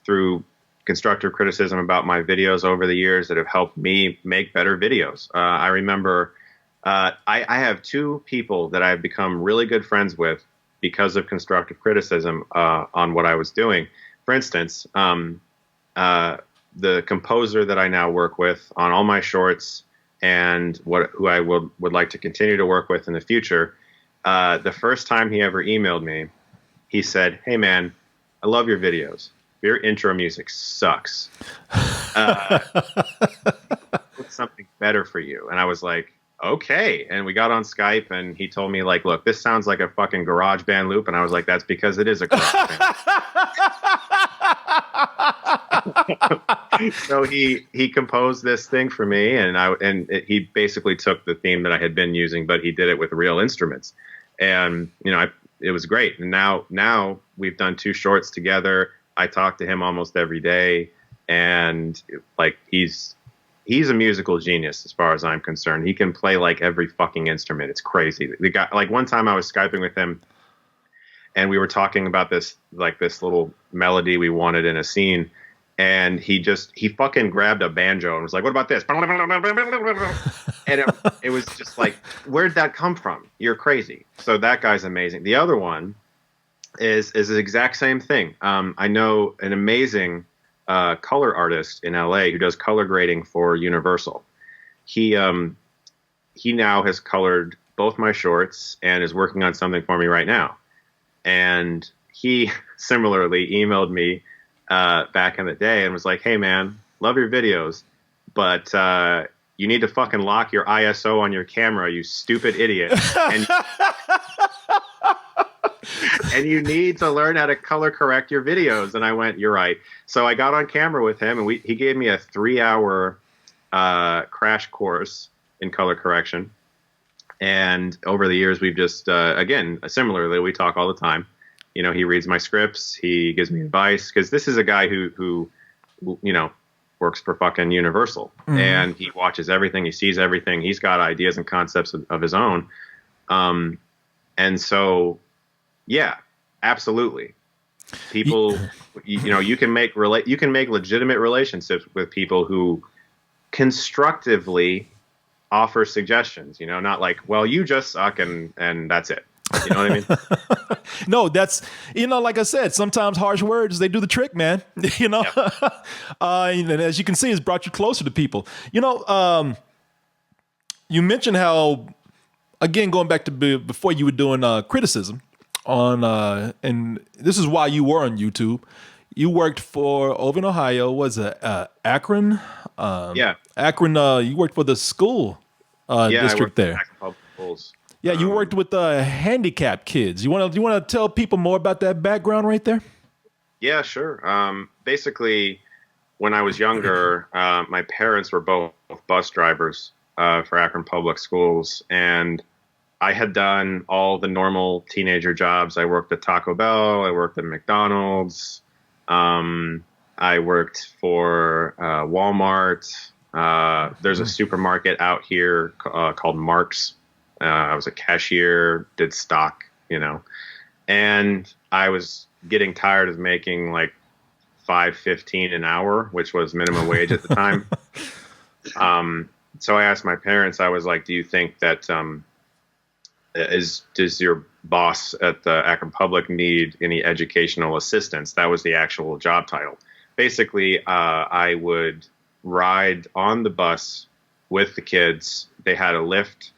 through constructive criticism about my videos over the years that have helped me make better videos. I remember I have 2 people that I've become really good friends with because of constructive criticism on what I was doing. For instance, the composer that I now work with on all my shorts and who I would like to continue to work with in the future, the first time he ever emailed me, he said, "Hey man, I love your videos. Your intro music sucks. What's something better for you?" And I was like, okay. And we got on Skype and he told me, like, look, this sounds like a fucking garage band loop. And I was like, that's because it is a garage band. So he composed this thing for me, and he basically took the theme that I had been using, but he did it with real instruments, and it was great. And now we've done 2 shorts together. I talk to him almost every day, and like he's a musical genius as far as I'm concerned. He can play like every fucking instrument. It's crazy. The guy, like one time I was Skyping with him, and we were talking about this little melody we wanted in a scene, and he fucking grabbed a banjo and was like, "What about this?" And it was just like, where'd that come from? You're crazy. So that guy's amazing. The other one is the exact same thing. I know an amazing color artist in LA who does color grading for Universal. He now has colored both my shorts and is working on something for me right now. And he similarly emailed me back in the day and was like, "Hey man, love your videos, but you need to fucking lock your ISO on your camera, you stupid idiot. And you need to learn how to color correct your videos." And I went, "You're right." So I got on camera with him, and he gave me a 3-hour crash course in color correction. And over the years, we've just, again, similarly, we talk all the time. He reads my scripts. He gives me advice, because this is a guy who works for fucking Universal. Mm-hmm. And he watches everything. He sees everything. He's got ideas and concepts of his own. And so, yeah, absolutely. People, you can make legitimate relationships with people who constructively offer suggestions, not like, "Well, you just suck and that's it." You know what I mean? No, that's, like I said, sometimes harsh words, they do the trick, man. Yep. And as you can see, it's brought you closer to people. You mentioned how, again, going back to before you were doing criticism on, and this is why you were on YouTube. You worked for, over in Ohio, Akron? Yeah. Akron, you worked for the school district there. Akron Public Schools. Yeah, you worked with handicapped kids. You want to tell people more about that background right there? Yeah, sure. Basically, when I was younger, my parents were both bus drivers for Akron Public Schools, and I had done all the normal teenager jobs. I worked at Taco Bell. I worked at McDonald's. I worked for Walmart. There's a supermarket out here called Mark's. I was a cashier, did stock, and I was getting tired of making like $5.15 an hour, which was minimum wage at the time. So I asked my parents, I was like, "Do you think that does your boss at the Akron Public need any educational assistance?" That was the actual job title. Basically, I would ride on the bus with the kids. They had a lift.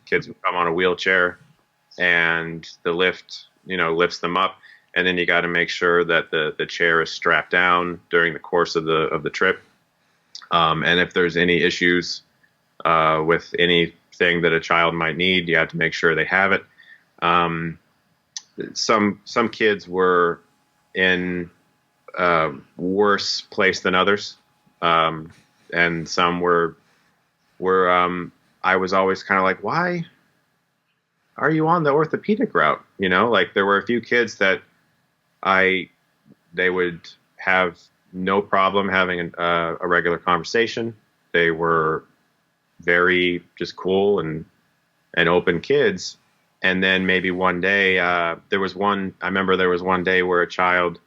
Kids would come on a wheelchair, and the lift, lifts them up. And then you got to make sure that the chair is strapped down during the course of the trip. And if there's any issues with anything that a child might need, you have to make sure they have it. Some kids were in a worse place than others, and some were. I was always kind of like, "Why are you on the orthopedic route?" Like there were a few kids that they would have no problem having a regular conversation. They were very just cool and open kids. And then maybe one day, I remember there was one day where a child,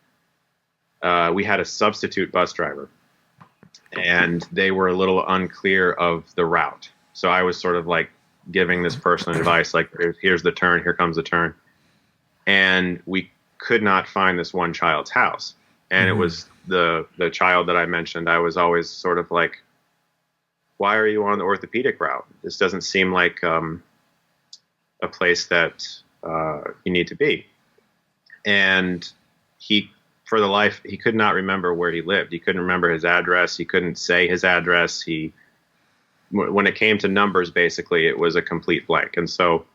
we had a substitute bus driver, and they were a little unclear of the route. So I was sort of like giving this person advice, like, "Here's the turn, here comes the turn." And we could not find this one child's house. And it was the child that I mentioned. I was always sort of like, "Why are you on the orthopedic route? This doesn't seem like a place that you need to be." And he could not remember where he lived. He couldn't remember his address. He couldn't say his address. When it came to numbers, basically, it was a complete blank. And so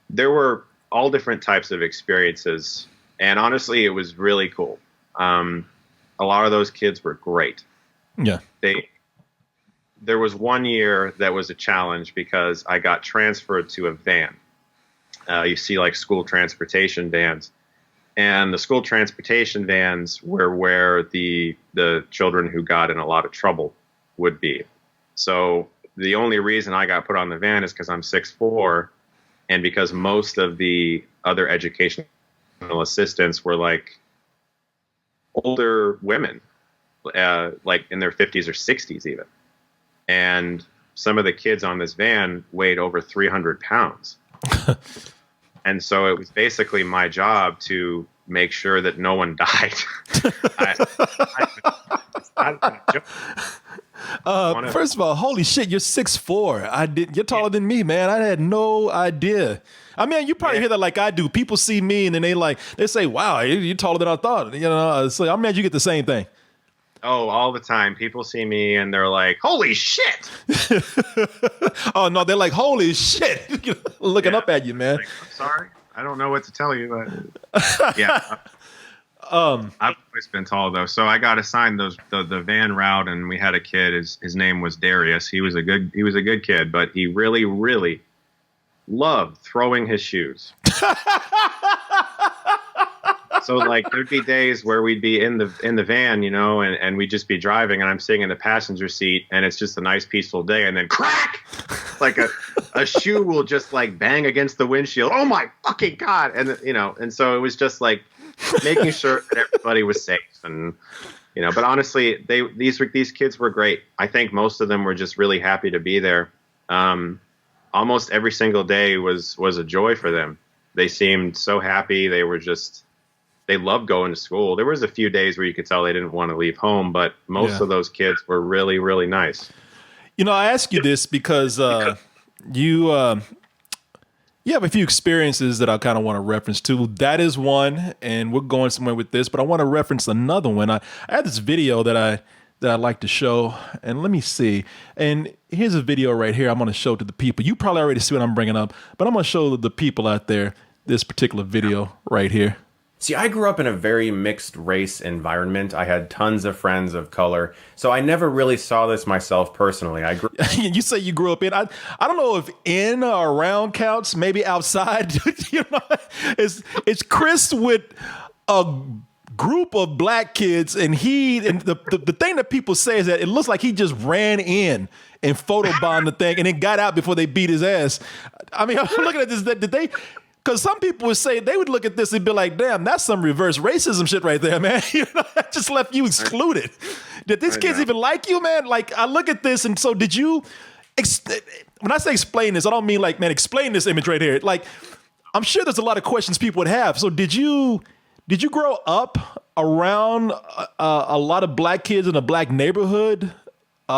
there were all different types of experiences. And honestly, it was really cool. a lot of those kids were great. Yeah. There was one year that was a challenge because I got transferred to a van. You see like school transportation vans, and the school transportation vans were where the children who got in a lot of trouble would be. So the only reason I got put on the van is because I'm 6'4", and because most of the other educational assistants were like older women, like in their 50s or 60s even. And some of the kids on this van weighed over 300 pounds. And so it was basically my job to make sure that no one died. First of all, holy shit, you're 6'4". You're taller than me, man. I had no idea. I mean, you probably hear that like I do. People see me and then they say, wow, you're taller than I thought. You know, so I'm glad you get the same thing. Oh, all the time. People see me and they're like, holy shit. Oh, no, they're like, holy shit. Looking up at you, man. Like, I'm sorry. I don't know what to tell you. But yeah. I've always been tall, though. So I got assigned the van route, and we had a kid. His name was Darius. He was a good kid, but he really, really loved throwing his shoes. So like there'd be days where we'd be in the van, you know, and we'd just be driving, and I'm sitting in the passenger seat, and it's just a nice peaceful day, and then crack, like a shoe will just like bang against the windshield. Oh my fucking God. And you know, and so it was just like making sure that everybody was safe, and you know, but honestly, these kids were great. I think most of them were just really happy to be there. Almost every single day was a joy for them. They seemed so happy. They loved going to school. There was a few days where you could tell they didn't want to leave home, but most of those kids were really, really nice. You know, I ask you this because you have a few experiences that I kind of want to reference to. That is one, and we're going somewhere with this, but I want to reference another one. I had this video that I like to show, and let me see. And here's a video right here I'm going to show to the people. You probably already see what I'm bringing up, but I'm going to show the people out there this particular video right here. See, I grew up in a very mixed race environment. I had tons of friends of color, so I never really saw this myself personally. You say you grew up in, I don't know if in or around counts, maybe outside. You know, it's Chris with a group of black kids, and the thing that people say is that it looks like he just ran in and photobombed the thing and then got out before they beat his ass. I mean, I'm looking at this, did they... Because some people would say, they would look at this and be like, damn, that's some reverse racism shit right there, man. You know, that just left you excluded. Did these kids even like you, man? Like, I look at this, and so did you, when I say explain this, I don't mean like, man, explain this image right here. Like, I'm sure there's a lot of questions people would have. So did you grow up around a lot of black kids in a black neighborhood?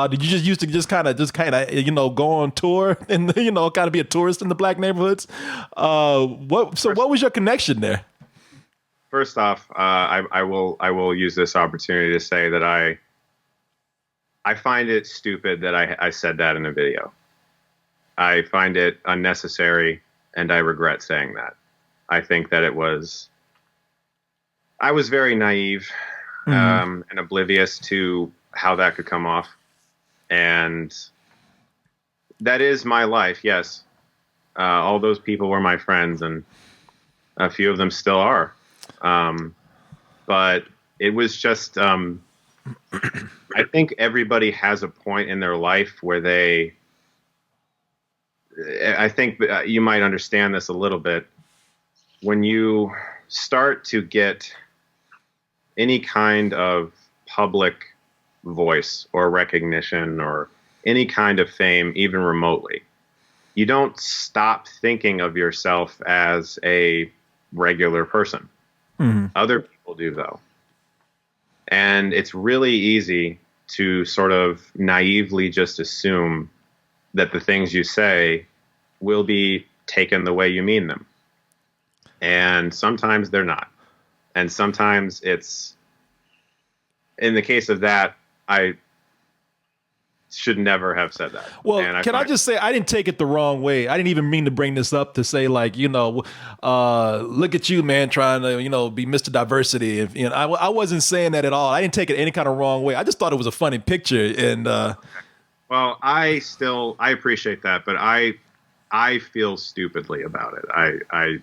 Did you just used to just kind of you know, go on tour and, you know, kind of be a tourist in the black neighborhoods? What was your connection there? First off, I will use this opportunity to say that I find it stupid that I said that in a video. I find it unnecessary, and I regret saying that. I think that I was very naive and oblivious to how that could come off. And that is my life, yes. All those people were my friends, and a few of them still are. But it was just, I think everybody has a point in their life where I think you might understand this a little bit. When you start to get any kind of public voice or recognition or any kind of fame, even remotely, you don't stop thinking of yourself as a regular person. Mm-hmm. Other people do, though. And it's really easy to sort of naively just assume that the things you say will be taken the way you mean them. And sometimes they're not. And sometimes it's, in the case of that, should never have said that. Well, and I just say I didn't take it the wrong way. I didn't even mean to bring this up to say like, look at you, man, trying to, be Mr. Diversity. And, I wasn't saying that at all. I didn't take it any kind of wrong way. I just thought it was a funny picture. And well, I appreciate that, but I feel stupidly about it. I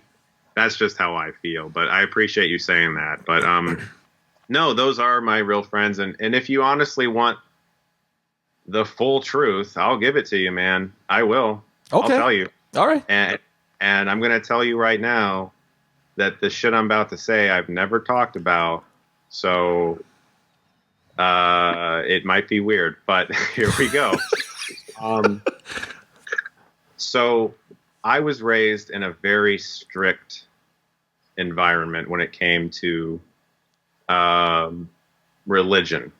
that's just how I feel. But I appreciate you saying that. But no, those are my real friends. And if you honestly want the full truth, I'll give it to you, man. I will. Okay. I'll tell you. All right. And I'm going to tell you right now that the shit I'm about to say, I've never talked about. So it might be weird, but here we go. So I was raised in a very strict environment when it came to religion.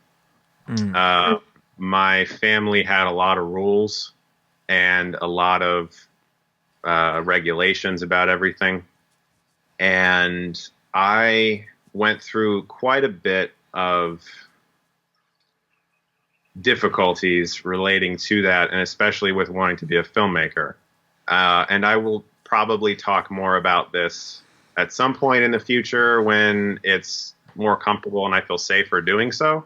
My family had a lot of rules and a lot of regulations about everything. And I went through quite a bit of difficulties relating to that, and especially with wanting to be a filmmaker. And I will probably talk more about this at some point in the future when it's more comfortable and I feel safer doing so.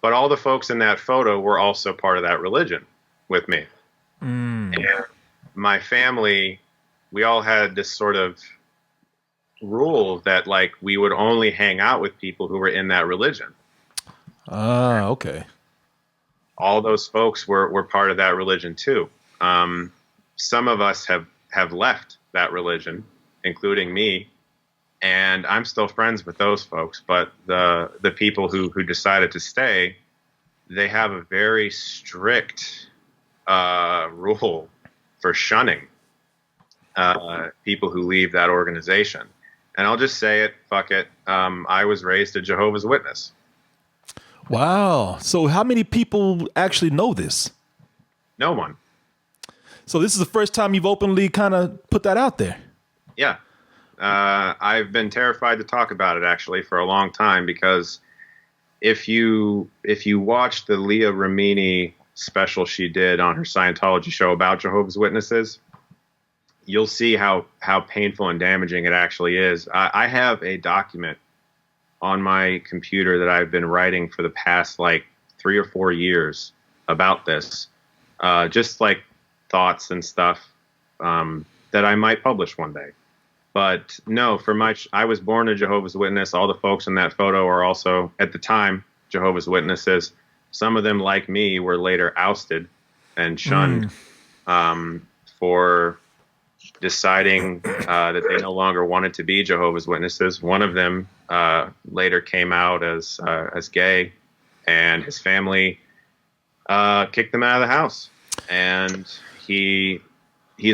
But all the folks in that photo were also part of that religion with me. And my family, we all had this sort of rule that like we would only hang out with people who were in that religion. Okay. All those folks were part of that religion too. Some of us have left that religion, including me, and I'm still friends with those folks. But the people who decided to stay, they have a very strict rule for shunning people who leave that organization. And I'll just say it, fuck it. I was raised a Jehovah's Witness. Wow. So how many people actually know this? No one. So this is the first time you've openly kind of put that out there. Yeah. I've been terrified to talk about it actually for a long time, because if you watch the Leah Remini special she did on her Scientology show about Jehovah's Witnesses, you'll see how painful and damaging it actually is. I have a document on my computer that I've been writing for the past like 3 or 4 years about this, just like thoughts and stuff that I might publish one day. But no, I was born a Jehovah's Witness. All the folks in that photo are also, at the time, Jehovah's Witnesses. Some of them, like me, were later ousted and shunned for deciding that they no longer wanted to be Jehovah's Witnesses. One of them later came out as gay, and his family kicked him out of the house. And he's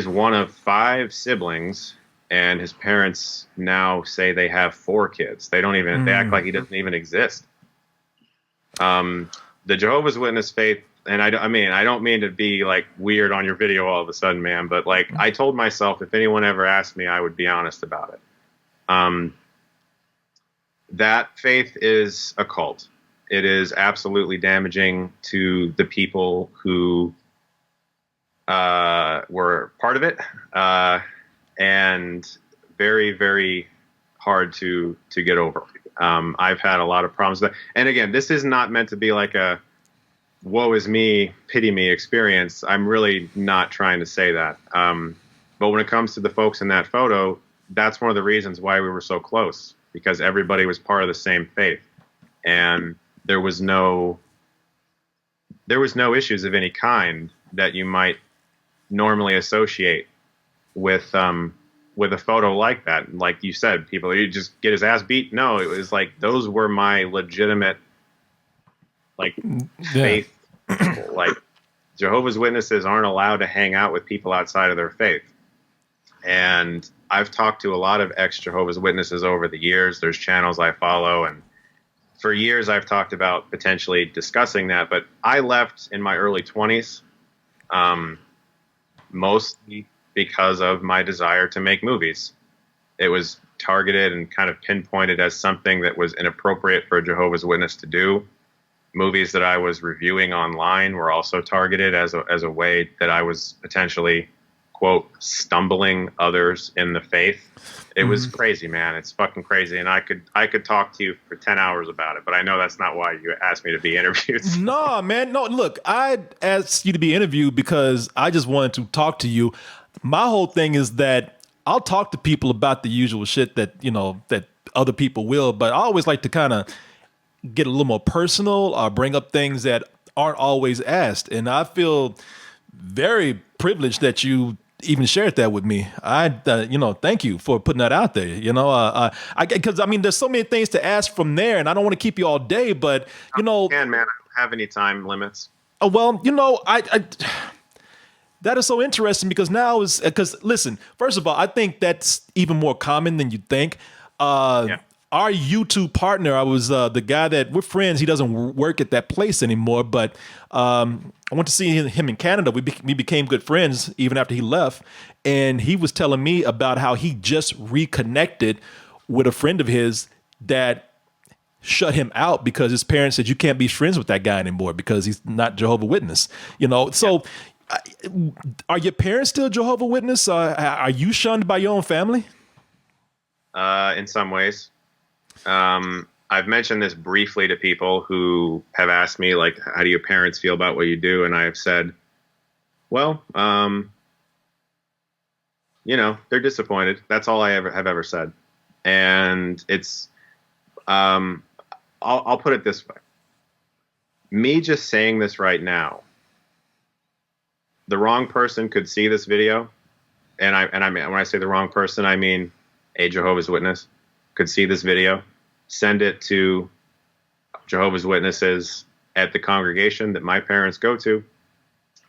one of 5 siblings, and his parents now say they have 4 kids. They don't even they act like he doesn't even exist. The Jehovah's Witness faith, and I don't mean to be like weird on your video all of a sudden, man, but like I told myself if anyone ever asked me, I would be honest about it. That faith is a cult. It is absolutely damaging to the people who were part of it, and very, very hard to get over. I've had a lot of problems with that. And again, this is not meant to be like a woe is me, pity me experience. I'm really not trying to say that. But when it comes to the folks in that photo, that's one of the reasons why we were so close, because everybody was part of the same faith. And there was no issues of any kind that you might normally associate with a photo like that. Like you said, people, you just get his ass beat. No, it was like, those were my legitimate, like, faith. Like, Jehovah's Witnesses aren't allowed to hang out with people outside of their faith. And I've talked to a lot of ex-Jehovah's Witnesses over the years. There's channels I follow, and for years I've talked about potentially discussing that. But I left in my early 20s, mostly because of my desire to make movies. It was targeted and kind of pinpointed as something that was inappropriate for a Jehovah's Witness to do. movies that I was reviewing online were also targeted as a way that I was potentially, quote, stumbling others in the faith. It was crazy, man. It's fucking crazy. And I could talk to you for 10 hours about it, but I know that's not why you asked me to be interviewed. So. No, man. No, look, I asked you to be interviewed because I just wanted to talk to you. My whole thing is that I'll talk to people about the usual shit that, that other people will, but I always like to kind of get a little more personal or bring up things that aren't always asked. And I feel very privileged that you even shared that with me. Thank you for putting that out there. Because there's so many things to ask from there, and I don't want to keep you all day, but man, I don't have any time limits. Well, I that is so interesting because listen, first of all, I think that's even more common than you think. Our YouTube partner, I was the guy that we're friends. He doesn't work at that place anymore, but I went to see him in Canada. We became good friends even after he left, and he was telling me about how he just reconnected with a friend of his that shut him out because his parents said you can't be friends with that guy anymore because he's not Jehovah's Witness. So are your parents still Jehovah's Witness? Are you shunned by your own family? In some ways. I've mentioned this briefly to people who have asked me, like, how do your parents feel about what you do? And I have said, well, they're disappointed. That's all I have ever said. And it's, I'll put it this way. Me just saying this right now, the wrong person could see this video. And I mean, when I say the wrong person, I mean a Jehovah's Witness could see this video, send it to Jehovah's Witnesses at the congregation that my parents go to,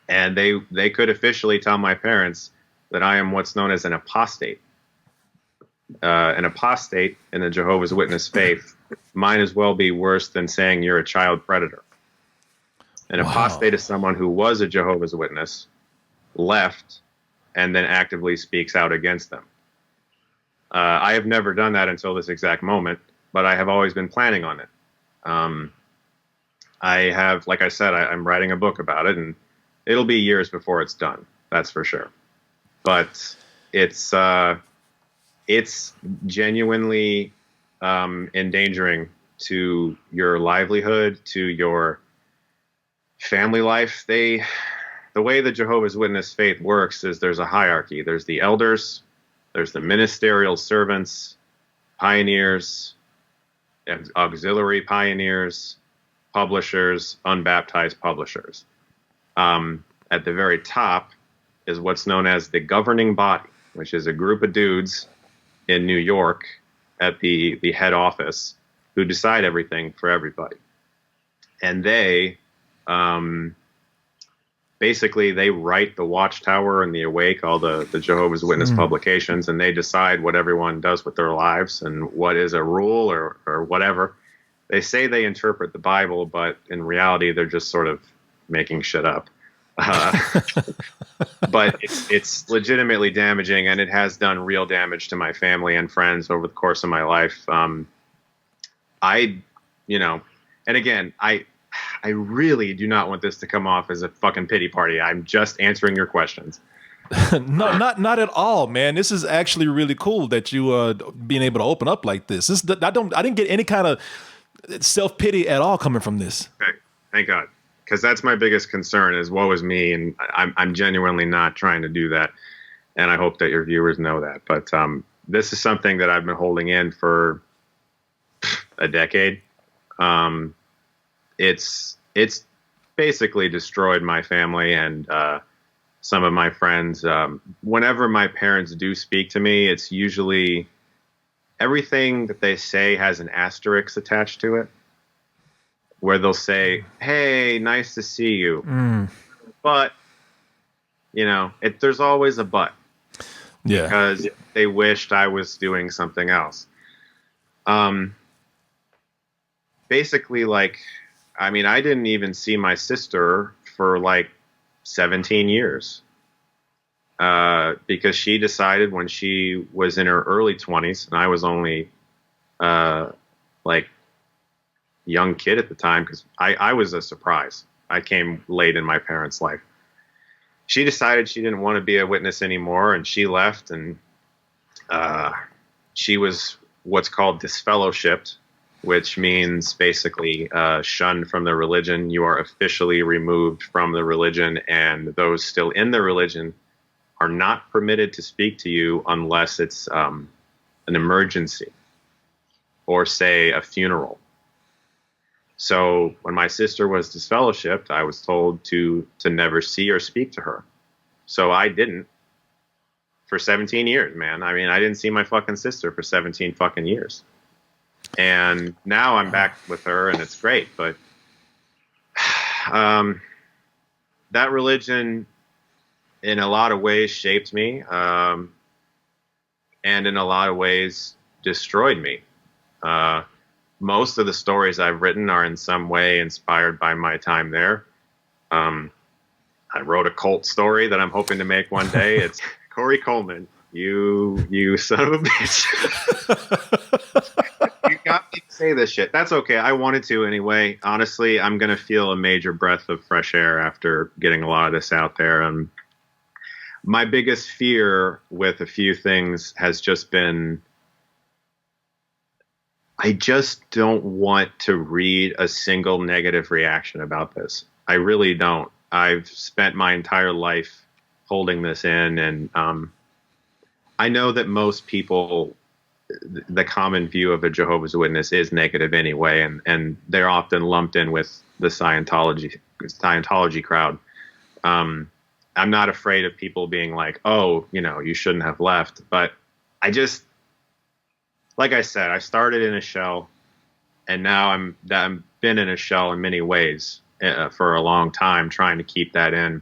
and they could officially tell my parents that I am what's known as an apostate. An apostate in the Jehovah's Witness faith might as well be worse than saying you're a child predator. An apostate is someone who was a Jehovah's Witness, left, and then actively speaks out against them. I have never done that until this exact moment, but I have always been planning on it. I have, like I said, I'm writing a book about it, and it'll be years before it's done. That's for sure. But it's genuinely endangering to your livelihood, to your family life. The way the Jehovah's Witness faith works is there's a hierarchy. There's the elders, there's the ministerial servants, pioneers, auxiliary pioneers, publishers, unbaptized publishers. At the very top is what's known as the governing body, which is a group of dudes in New York at the head office who decide everything for everybody. And they basically they write the Watchtower and the Awake, all the Jehovah's Witness publications, and they decide what everyone does with their lives and what is a rule or whatever. They say they interpret the Bible, but in reality, they're just sort of making shit up. But it's legitimately damaging, and it has done real damage to my family and friends over the course of my life. And again, I really do not want this to come off as a fucking pity party. I'm just answering your questions. No, not at all, man. This is actually really cool that you being able to open up like this. I didn't get any kind of self-pity at all coming from this. Okay. Thank God. Because that's my biggest concern is woe is me, and I'm genuinely not trying to do that. And I hope that your viewers know that. But this is something that I've been holding in for a decade. It's basically destroyed my family and some of my friends. Whenever my parents do speak to me, it's usually everything that they say has an asterisk attached to it, where they'll say, "Hey, nice to see you," but there's always a but. Yeah, because they wished I was doing something else. Basically, I didn't even see my sister for 17 years because she decided when she was in her early 20s, and I was only young kid at the time, because I was a surprise. I came late in my parents' life. She decided she didn't want to be a witness anymore, and she left, and she was what's called disfellowshipped, which means basically shunned from the religion. You are officially removed from the religion, and those still in the religion are not permitted to speak to you unless it's an emergency or, say, a funeral. So when my sister was disfellowshipped, I was told to never see or speak to her. So I didn't for 17 years, man. I mean, I didn't see my fucking sister for 17 fucking years. And now I'm back with her, and it's great. But that religion, in a lot of ways, shaped me, and in a lot of ways destroyed me. Most of the stories I've written are in some way inspired by my time there. I wrote a cult story that I'm hoping to make one day. It's Corey Coleman. You son of a bitch. You got me to say this shit. That's okay. I wanted to anyway. Honestly, I'm going to feel a major breath of fresh air after getting a lot of this out there. My biggest fear with a few things has just been, I just don't want to read a single negative reaction about this. I really don't. I've spent my entire life holding this in, and I know that most people, the common view of a Jehovah's Witness is negative anyway, and they're often lumped in with the Scientology crowd. I'm not afraid of people being like, oh, you shouldn't have left. But I just, like I said, I started in a shell, and now I'm been in a shell in many ways for a long time, trying to keep that in.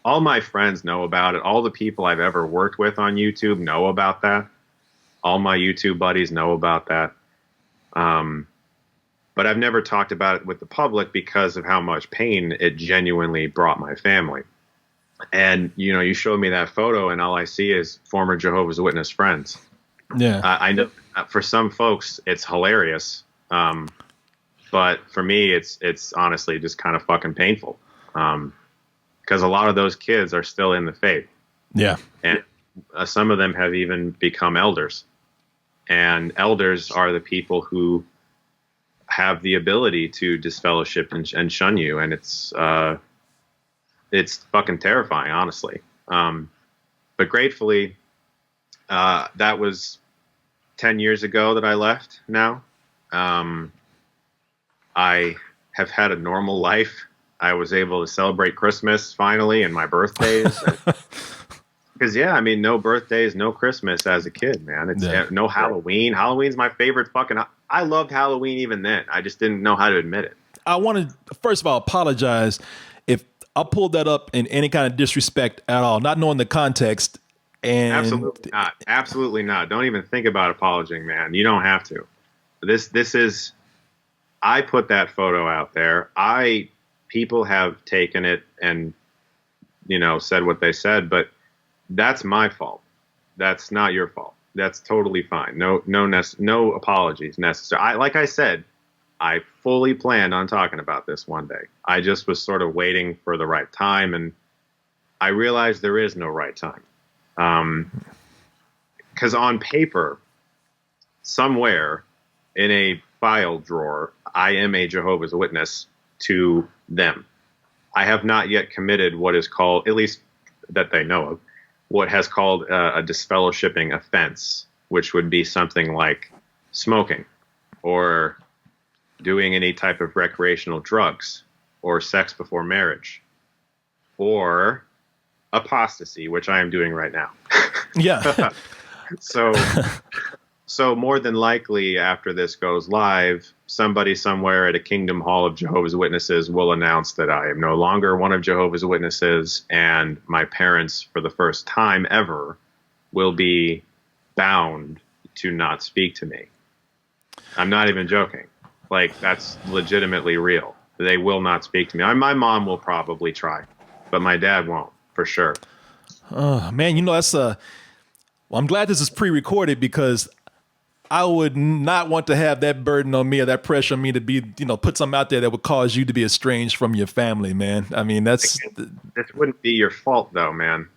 All my friends know about it. All the people I've ever worked with on YouTube know about that. All my YouTube buddies know about that. But I've never talked about it with the public because of how much pain it genuinely brought my family. And, you showed me that photo, and all I see is former Jehovah's Witness friends. Yeah. I know for some folks it's hilarious. But for me, it's honestly just kind of fucking painful. Because a lot of those kids are still in the faith. Yeah. And some of them have even become elders. And elders are the people who have the ability to disfellowship and shun you. And it's fucking terrifying, honestly. But gratefully, that was 10 years ago that I left now. I have had a normal life. I was able to celebrate Christmas finally and my birthdays. Because, no birthdays, no Christmas as a kid, man. It's no Halloween. Halloween's my favorite fucking... I loved Halloween even then. I just didn't know how to admit it. I want to, first of all, apologize if I pulled that up in any kind of disrespect at all, not knowing the context. And absolutely not. Absolutely not. Don't even think about apologizing, man. You don't have to. This is... I put that photo out there. People have taken it and, said what they said, but that's my fault. That's not your fault. That's totally fine. No apologies necessary. Like I said, I fully planned on talking about this one day. I just was sort of waiting for the right time, and I realized there is no right time. Because on paper, somewhere in a file drawer, I am a Jehovah's Witness to them. I have not yet committed what is called, at least that they know of, what has called a disfellowshipping offense, which would be something like smoking or doing any type of recreational drugs or sex before marriage or apostasy, which I am doing right now. Yeah. So more than likely, after this goes live, somebody somewhere at a Kingdom Hall of Jehovah's Witnesses will announce that I am no longer one of Jehovah's Witnesses, and my parents, for the first time ever, will be bound to not speak to me. I'm not even joking. Like, that's legitimately real. They will not speak to me. My mom will probably try, but my dad won't, for sure. Man, that's well, I'm glad this is pre-recorded because I would not want to have that burden on me or that pressure on me to be, put something out there that would cause you to be estranged from your family, man. I mean, this wouldn't be your fault though, man.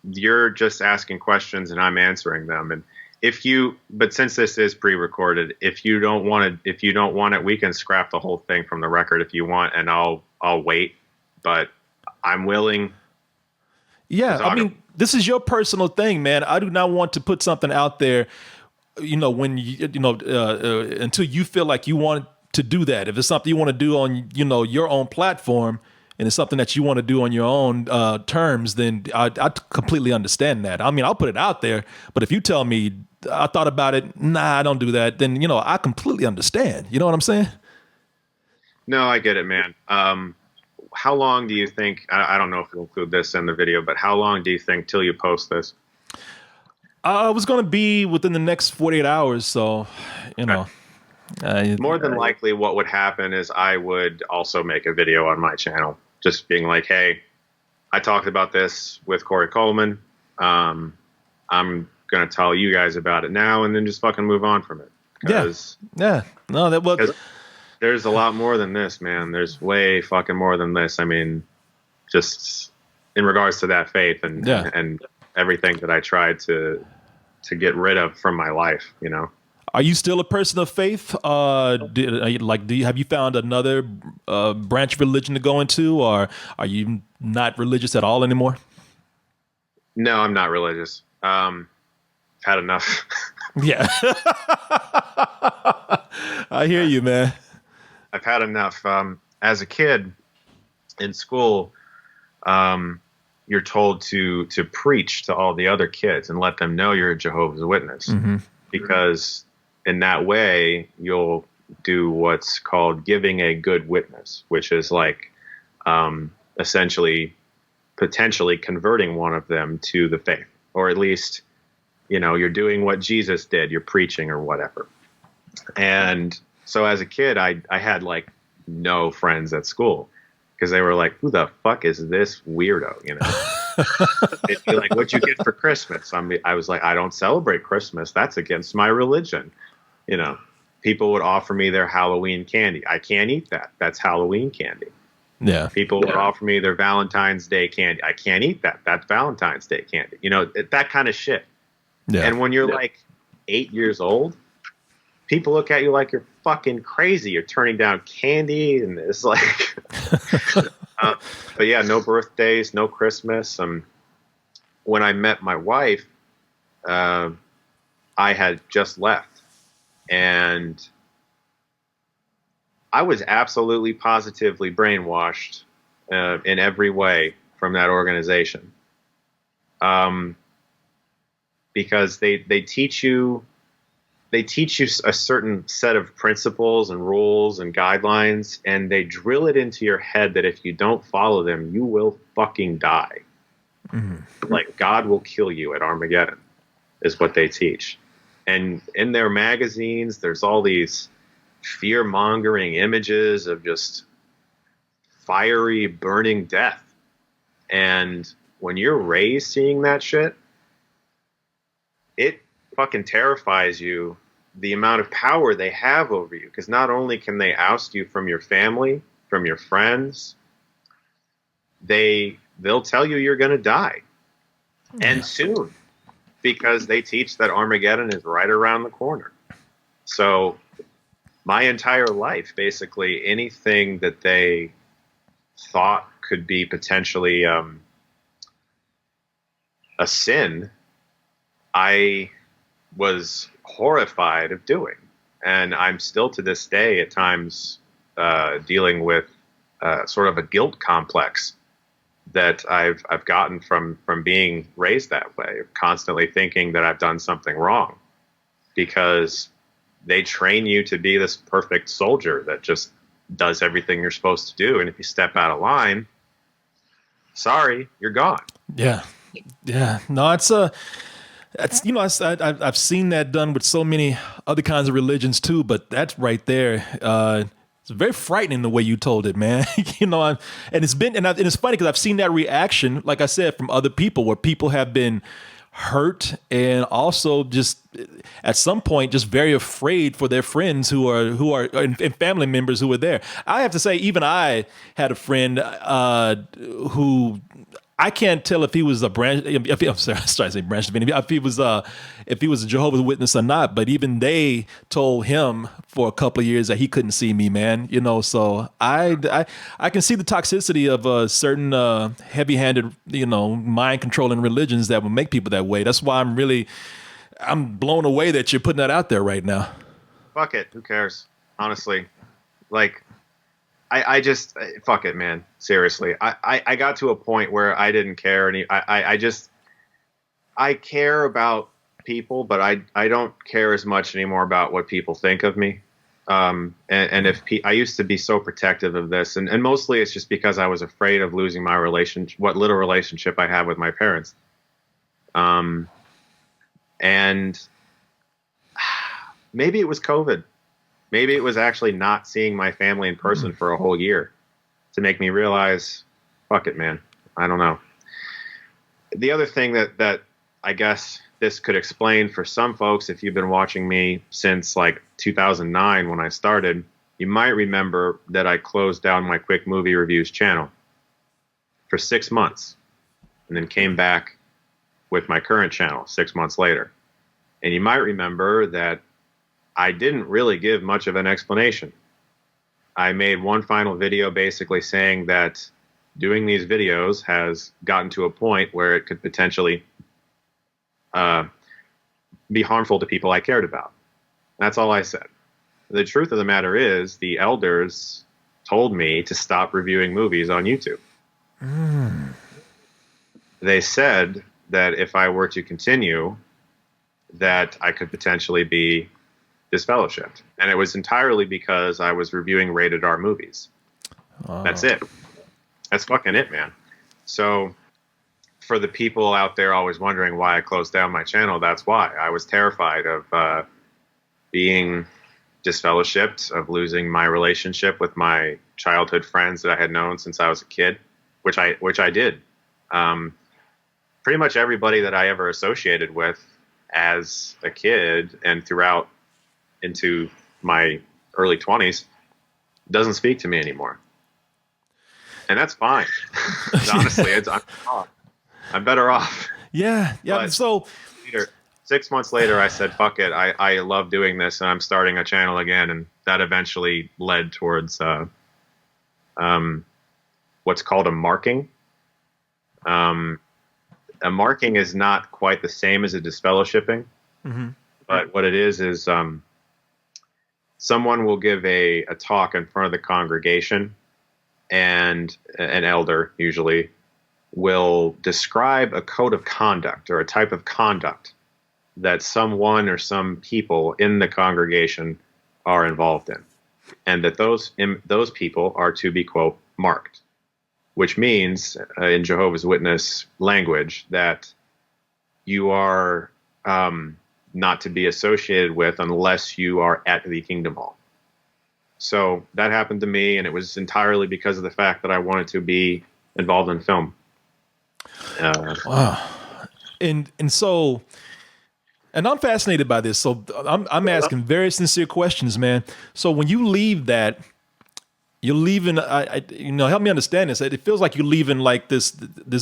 You're just asking questions and I'm answering them. And but since this is pre-recorded, if you don't want it, we can scrap the whole thing from the record if you want, and I'll wait, but I'm willing. Yeah. I mean, this is your personal thing, man. I do not want to put something out there, when until you feel like you want to do that. If it's something you want to do on, your own platform, and it's something that you want to do on your own terms, then I completely understand that. I mean, I'll put it out there, but if you tell me I thought about it, nah, I don't do that, then, I completely understand. You know what I'm saying? No, I get it, man. How long do you think, I don't know if you'll include this in the video, but how long do you think till you post this? It was going to be within the next 48 hours. So, more than likely what would happen is I would also make a video on my channel, just being like, hey, I talked about this with Corey Coleman. I'm going to tell you guys about it now, and then just fucking move on from it. Yeah. No, that was... There's a lot more than this, man. There's way fucking more than this. I mean, just in regards to that faith and everything that I tried to get rid of from my life, Are you still a person of faith? Have you found another branch of religion to go into, or are you not religious at all anymore? No, I'm not religious. I've had enough. Yeah. I hear you, man. I've had enough. As a kid in school, you're told to preach to all the other kids and let them know you're a Jehovah's Witness, because in that way you'll do what's called giving a good witness, which is like essentially potentially converting one of them to the faith, or at least, you're doing what Jesus did, you're preaching or whatever. And so as a kid, I had like no friends at school because they were like, who the fuck is this weirdo? They'd be like, what'd you get for Christmas? I was like, I don't celebrate Christmas. That's against my religion. People would offer me their Halloween candy. I can't eat that. That's Halloween candy. Yeah. People would offer me their Valentine's Day candy. I can't eat that. That's Valentine's Day candy. That kind of shit. Yeah. And when you're like 8 years old, people look at you like you're fucking crazy. You're turning down candy, and it's like, but yeah, no birthdays, no Christmas. When I met my wife, I had just left, and I was absolutely positively brainwashed in every way from that organization. Because they teach you a certain set of principles and rules and guidelines, and they drill it into your head that if you don't follow them, you will fucking die. Mm-hmm. Like God will kill you at Armageddon is what they teach. And in their magazines, there's all these fear-mongering images of just fiery, burning death. And when you're raised seeing that shit, it fucking terrifies you, the amount of power they have over you. Because not only can they oust you from your family, from your friends, they'll tell you you're going to die. And soon. Because they teach that Armageddon is right around the corner. So my entire life, basically, anything that they thought could be potentially a sin, I was horrified of doing. And I'm still to this day at times dealing with sort of a guilt complex that I've gotten from being raised that way, constantly thinking that I've done something wrong, because they train you to be this perfect soldier that just does everything you're supposed to do. And if you step out of line, sorry, you're gone. Yeah. Yeah. No, it's I've seen that done with so many other kinds of religions too, but that's right there. It's very frightening the way you told it, man. And it's funny because I've seen that reaction, like I said, from other people, where people have been hurt and also just at some point just very afraid for their friends who are and family members who were there. I have to say, even I had a friend who I can't tell if he was a branch. I'm sorry, I started to say branch Davidian. If he was a Jehovah's Witness or not. But even they told him for a couple of years that he couldn't see me, man. You know, so I can see the toxicity of certain heavy-handed, mind controlling religions that will make people that way. That's why I'm blown away that you're putting that out there right now. Fuck it, who cares? Honestly, like. I just fuck it, man. Seriously, I got to a point where I didn't care I care about people, but I don't care as much anymore about what people think of me. And if I used to be so protective of this, and mostly it's just because I was afraid of losing my what little relationship I have with my parents. And maybe it was COVID. Maybe it was actually not seeing my family in person for a whole year to make me realize, fuck it, man. I don't know. The other thing that I guess this could explain for some folks, if you've been watching me since like 2009 when I started, you might remember that I closed down my Quick Movie Reviews channel for 6 months and then came back with my current channel 6 months later. And you might remember that I didn't really give much of an explanation. I made one final video basically saying that doing these videos has gotten to a point where it could potentially be harmful to people I cared about. That's all I said. The truth of the matter is the elders told me to stop reviewing movies on YouTube. They said that if I were to continue, that I could potentially be disfellowshipped. And it was entirely because I was reviewing rated R movies. Oh. That's it. That's fucking it, man. So for the people out there always wondering why I closed down my channel, that's why. I was terrified of being disfellowshipped, of losing my relationship with my childhood friends that I had known since I was a kid, which I did. Pretty much everybody that I ever associated with as a kid and throughout into my early 20s doesn't speak to me anymore. And that's fine. Honestly, I'm better off. Yeah. But so 6 months later, I said, fuck it. I love doing this and I'm starting a channel again. And that eventually led towards what's called a marking. A marking is not quite the same as a disfellowshipping. Mm-hmm. But what it is someone will give a talk in front of the congregation, and an elder usually will describe a code of conduct or a type of conduct that someone or some people in the congregation are involved in, and that those people are to be, quote, marked, which means in Jehovah's Witness language that you are not to be associated with unless you are at the Kingdom Hall. So that happened to me, and it was entirely because of the fact that I wanted to be involved in film. Wow. And so, and I'm fascinated by this. So I'm asking very sincere questions, man. So when you leave that, you're leaving, help me understand this. It feels like you're leaving like this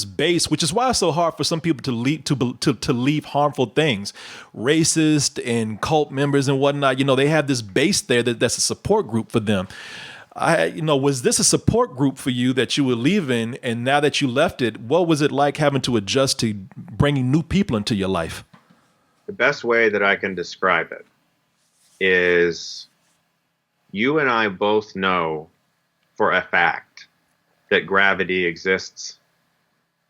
base, which is why it's so hard for some people to leave harmful things. Racist and cult members and whatnot, they have this base there that's a support group for them. Was this a support group for you that you were leaving? And now that you left it, what was it like having to adjust to bringing new people into your life? The best way that I can describe it is you and I both know for a fact that gravity exists.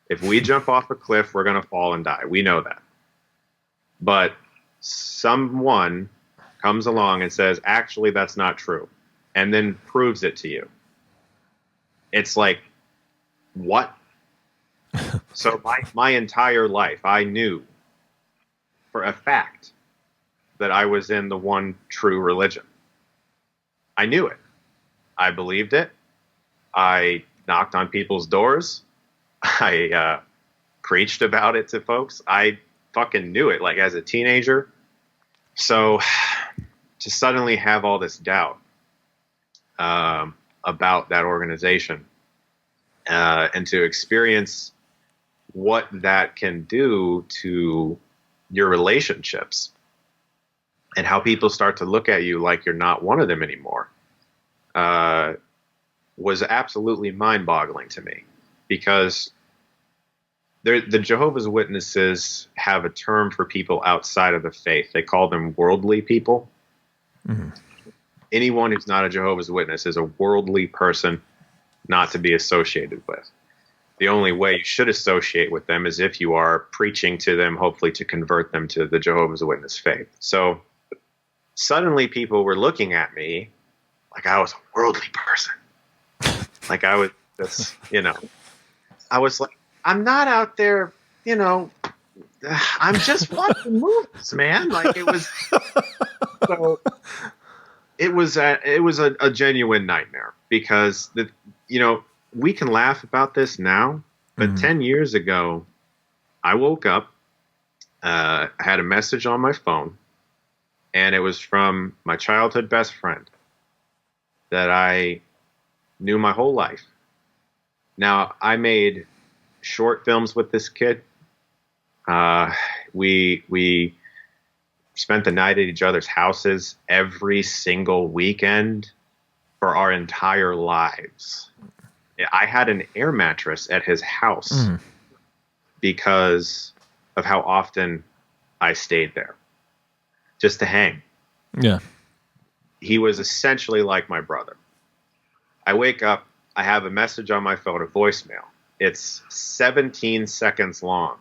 If we jump off a cliff, we're going to fall and die. We know that. But someone comes along and says, actually, that's not true, and then proves it to you. It's like, what? So my entire life, I knew for a fact that I was in the one true religion. I knew it. I believed it. I knocked on people's doors. I preached about it to folks. I fucking knew it, like as a teenager. So to suddenly have all this doubt about that organization and to experience what that can do to your relationships and how people start to look at you like you're not one of them anymore was absolutely mind-boggling to me, because the Jehovah's Witnesses have a term for people outside of the faith. They call them worldly people. Mm-hmm. Anyone who's not a Jehovah's Witness is a worldly person not to be associated with. The only way you should associate with them is if you are preaching to them, hopefully to convert them to the Jehovah's Witness faith. So suddenly people were looking at me like I was a worldly person. Like I was this, I was like, I'm not out there, I'm just watching movies, man. Like it was, so it was a genuine nightmare, because we can laugh about this now, but 10 years ago, I woke up, I had a message on my phone, and it was from my childhood best friend that I knew my whole life. Now, I made short films with this kid. We spent the night at each other's houses every single weekend for our entire lives. I had an air mattress at his house because of how often I stayed there just to hang. Yeah. He was essentially like my brother. I wake up, I have a message on my phone, a voicemail. It's 17 seconds long.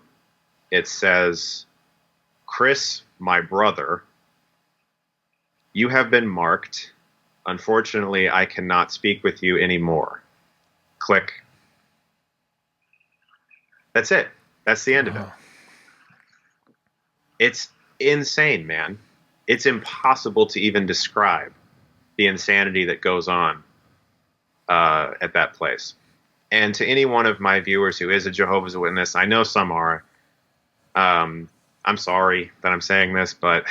It says, "Chris, my brother, you have been marked. Unfortunately, I cannot speak with you anymore. Click." That's it. That's the end of it. It's insane, man. It's impossible to even describe the insanity that goes on at that place. And to any one of my viewers who is a Jehovah's Witness, I know some are. I'm sorry that I'm saying this, but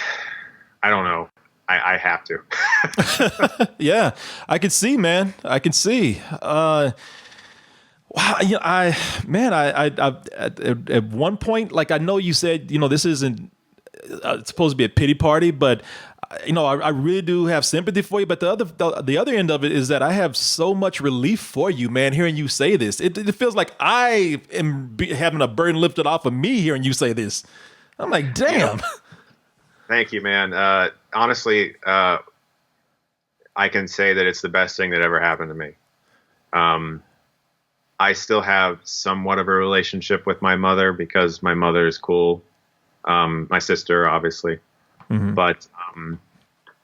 I don't know. I have to. Yeah, I can see, man. I can see. Wow, at one point, like, I know you said, this isn't it's supposed to be a pity party, but I really do have sympathy for you. But the other end of it is that I have so much relief for you, man. Hearing you say this, it feels like I am having a burden lifted off of me hearing you say this. I'm like, damn. Thank you, man. Honestly, I can say that it's the best thing that ever happened to me. I still have somewhat of a relationship with my mother because my mother is cool. My sister, obviously. Mm-hmm. But,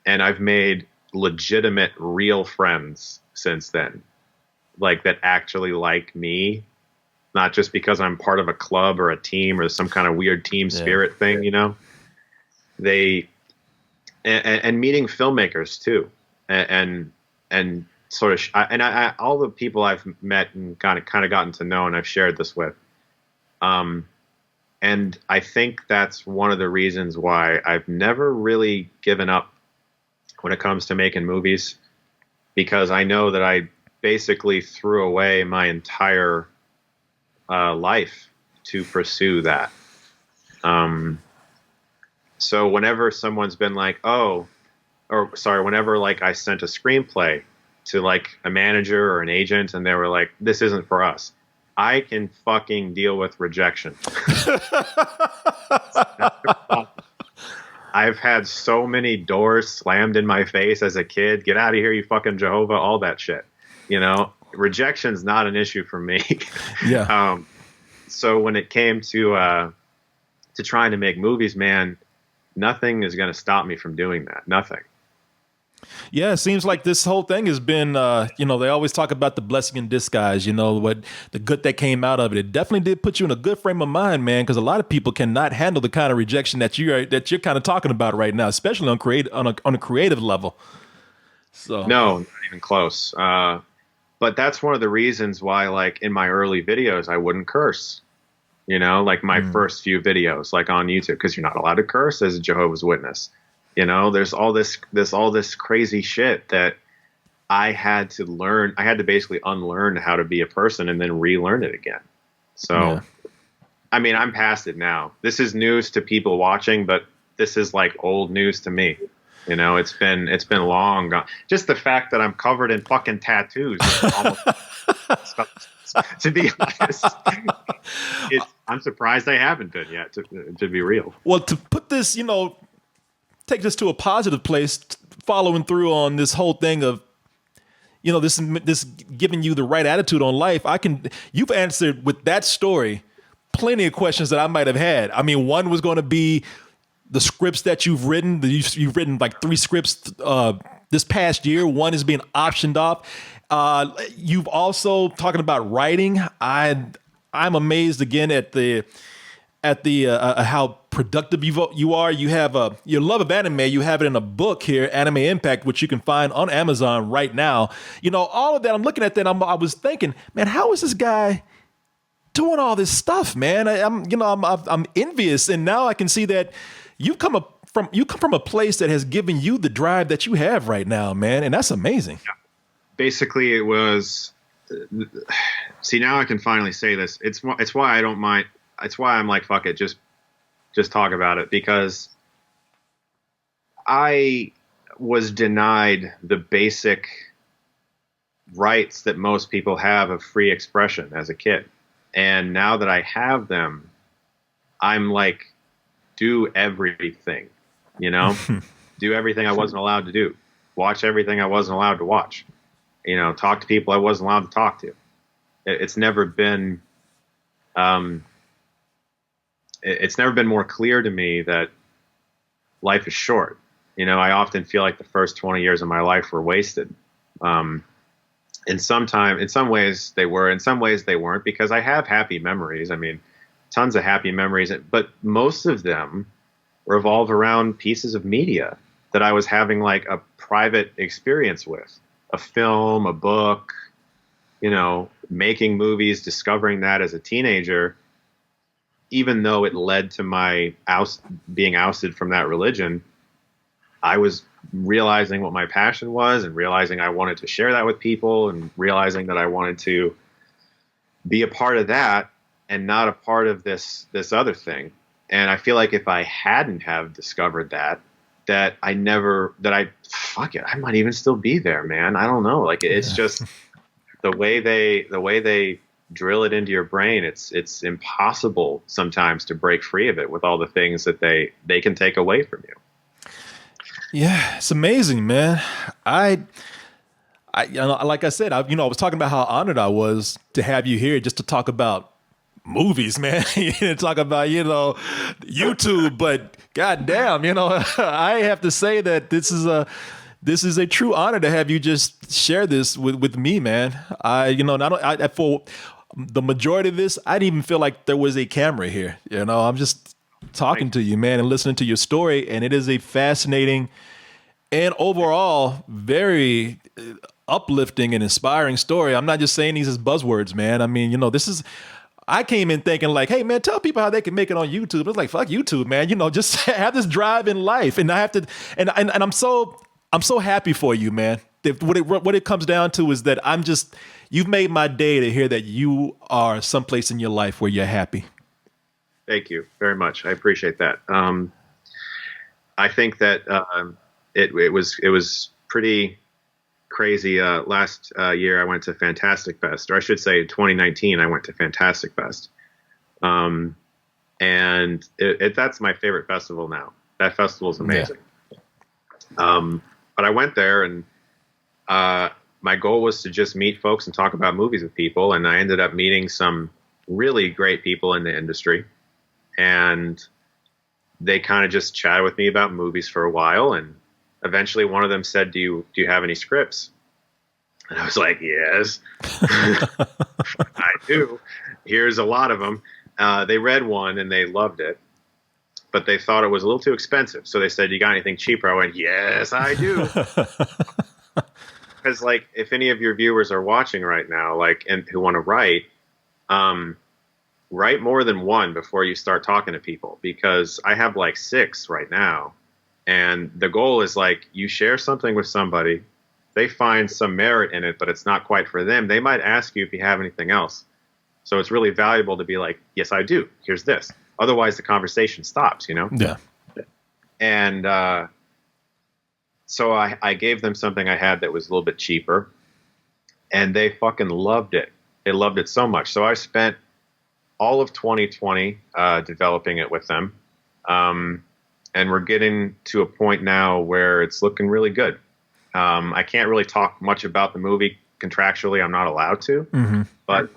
and I've made legitimate, real friends since then, like that actually like me, not just because I'm part of a club or a team or some kind of weird team spirit thing, They, and meeting filmmakers too, and sort of, I all the people I've met and kind of gotten to know and I've shared this with, and I think that's one of the reasons why I've never really given up when it comes to making movies, because I know that I basically threw away my entire life to pursue that. So whenever someone's been like, whenever like I sent a screenplay to like a manager or an agent and they were like, "This isn't for us," I can fucking deal with rejection. I've had so many doors slammed in my face as a kid. Get out of here, you fucking Jehovah, all that shit. Rejection's not an issue for me. Yeah. So when it came to trying to make movies, man, nothing is going to stop me from doing that. Nothing. Yeah, it seems like this whole thing has been, they always talk about the blessing in disguise, what the good that came out of it. It definitely did put you in a good frame of mind, man, because a lot of people cannot handle the kind of rejection that you're kind of talking about right now, especially on a creative level. So no, not even close. But that's one of the reasons why, like in my early videos, I wouldn't curse. you know, like my first few videos, like on YouTube, because you're not allowed to curse as a Jehovah's Witness. You know, there's all this crazy shit that I had to learn. I had to basically unlearn how to be a person and then relearn it again. So, I mean, I'm past it now. This is news to people watching, but this is like old news to me. You know, it's been long gone. Just the fact that I'm covered in fucking tattoos. To be honest, I'm surprised I haven't been yet, to be real. Well, to put this, you know, take this to a positive place, following through on this whole thing of, you know, this giving you the right attitude on life. You've answered with that story plenty of questions that I might have had. I mean, one was going to be the scripts that you've written. You've written like 3 scripts this past year. One is being optioned off. You've also talking about writing. I'm amazed again at the how productive you are. You have your love of anime. You have it in a book here, Anime Impact, which you can find on Amazon right now. You know, all of that. I'm looking at that. I was thinking, man, how is this guy doing all this stuff, man? I'm envious, and now I can see that you come from a place that has given you the drive that you have right now, man, and that's amazing. Yeah. Basically, it was. See, now I can finally say this. It's why I don't mind. It's why I'm like, fuck it, just talk about it, because I was denied the basic rights that most people have of free expression as a kid. And now that I have them, I'm like, do everything, you know, do everything I wasn't allowed to do, watch everything I wasn't allowed to watch, you know, talk to people I wasn't allowed to talk to. It's never been, it's never been more clear to me that life is short. You know, I often feel like the first 20 years of my life were wasted. In some ways they were, in some ways they weren't, because I have happy memories. I mean, tons of happy memories, but most of them revolve around pieces of media that I was having like a private experience with, a film, a book, you know, making movies, discovering that as a teenager. Even though it led to my being ousted from that religion, I was realizing what my passion was and realizing I wanted to share that with people and realizing that I wanted to be a part of that and not a part of this other thing. And I feel like if I hadn't have discovered that I might even still be there, man. I don't know. Like, it's just the way they drill it into your brain. It's impossible sometimes to break free of it with all the things that they can take away from you. Yeah, it's amazing, man. I you know, like I said, I was talking about how honored I was to have you here just to talk about movies, man. Talk about, you know, YouTube, but goddamn, you know, I have to say that this is a true honor to have you just share this with me, man. For the majority of this, I didn't even feel like there was a camera here. You know, I'm just talking to you, man, and listening to your story, and it is a fascinating and overall very uplifting and inspiring story. I'm not just saying these as buzzwords, man. I mean, you know, I came in thinking like, hey, man, tell people how they can make it on YouTube. It's like, fuck YouTube, man. You know, just have this drive in life, and I have to, and I'm so happy for you, man. What it comes down to is that you've made my day to hear that you are someplace in your life where you're happy. Thank you very much. I appreciate that. I think that it was pretty crazy. Last year I went to Fantastic Fest, or I should say 2019 I went to Fantastic Fest. And that's my favorite festival now. That festival is amazing. Yeah. But I went there, and my goal was to just meet folks and talk about movies with people. And I ended up meeting some really great people in the industry. And they kind of just chatted with me about movies for a while. And eventually one of them said, do you have any scripts? And I was like, yes, I do. Here's a lot of them. They read one and they loved it, but they thought it was a little too expensive. So they said, you got anything cheaper? I went, yes, I do. Because, like, if any of your viewers are watching right now, like, and who want to write, write more than one before you start talking to people, because I have like 6 right now. And the goal is like, you share something with somebody, they find some merit in it, but it's not quite for them. They might ask you if you have anything else. So it's really valuable to be like, yes, I do. Here's this. Otherwise the conversation stops, you know? Yeah. And so I gave them something I had that was a little bit cheaper, and they fucking loved it. They loved it so much. So I spent all of 2020 developing it with them. And we're getting to a point now where it's looking really good. I can't really talk much about the movie contractually. I'm not allowed to. Mm-hmm. But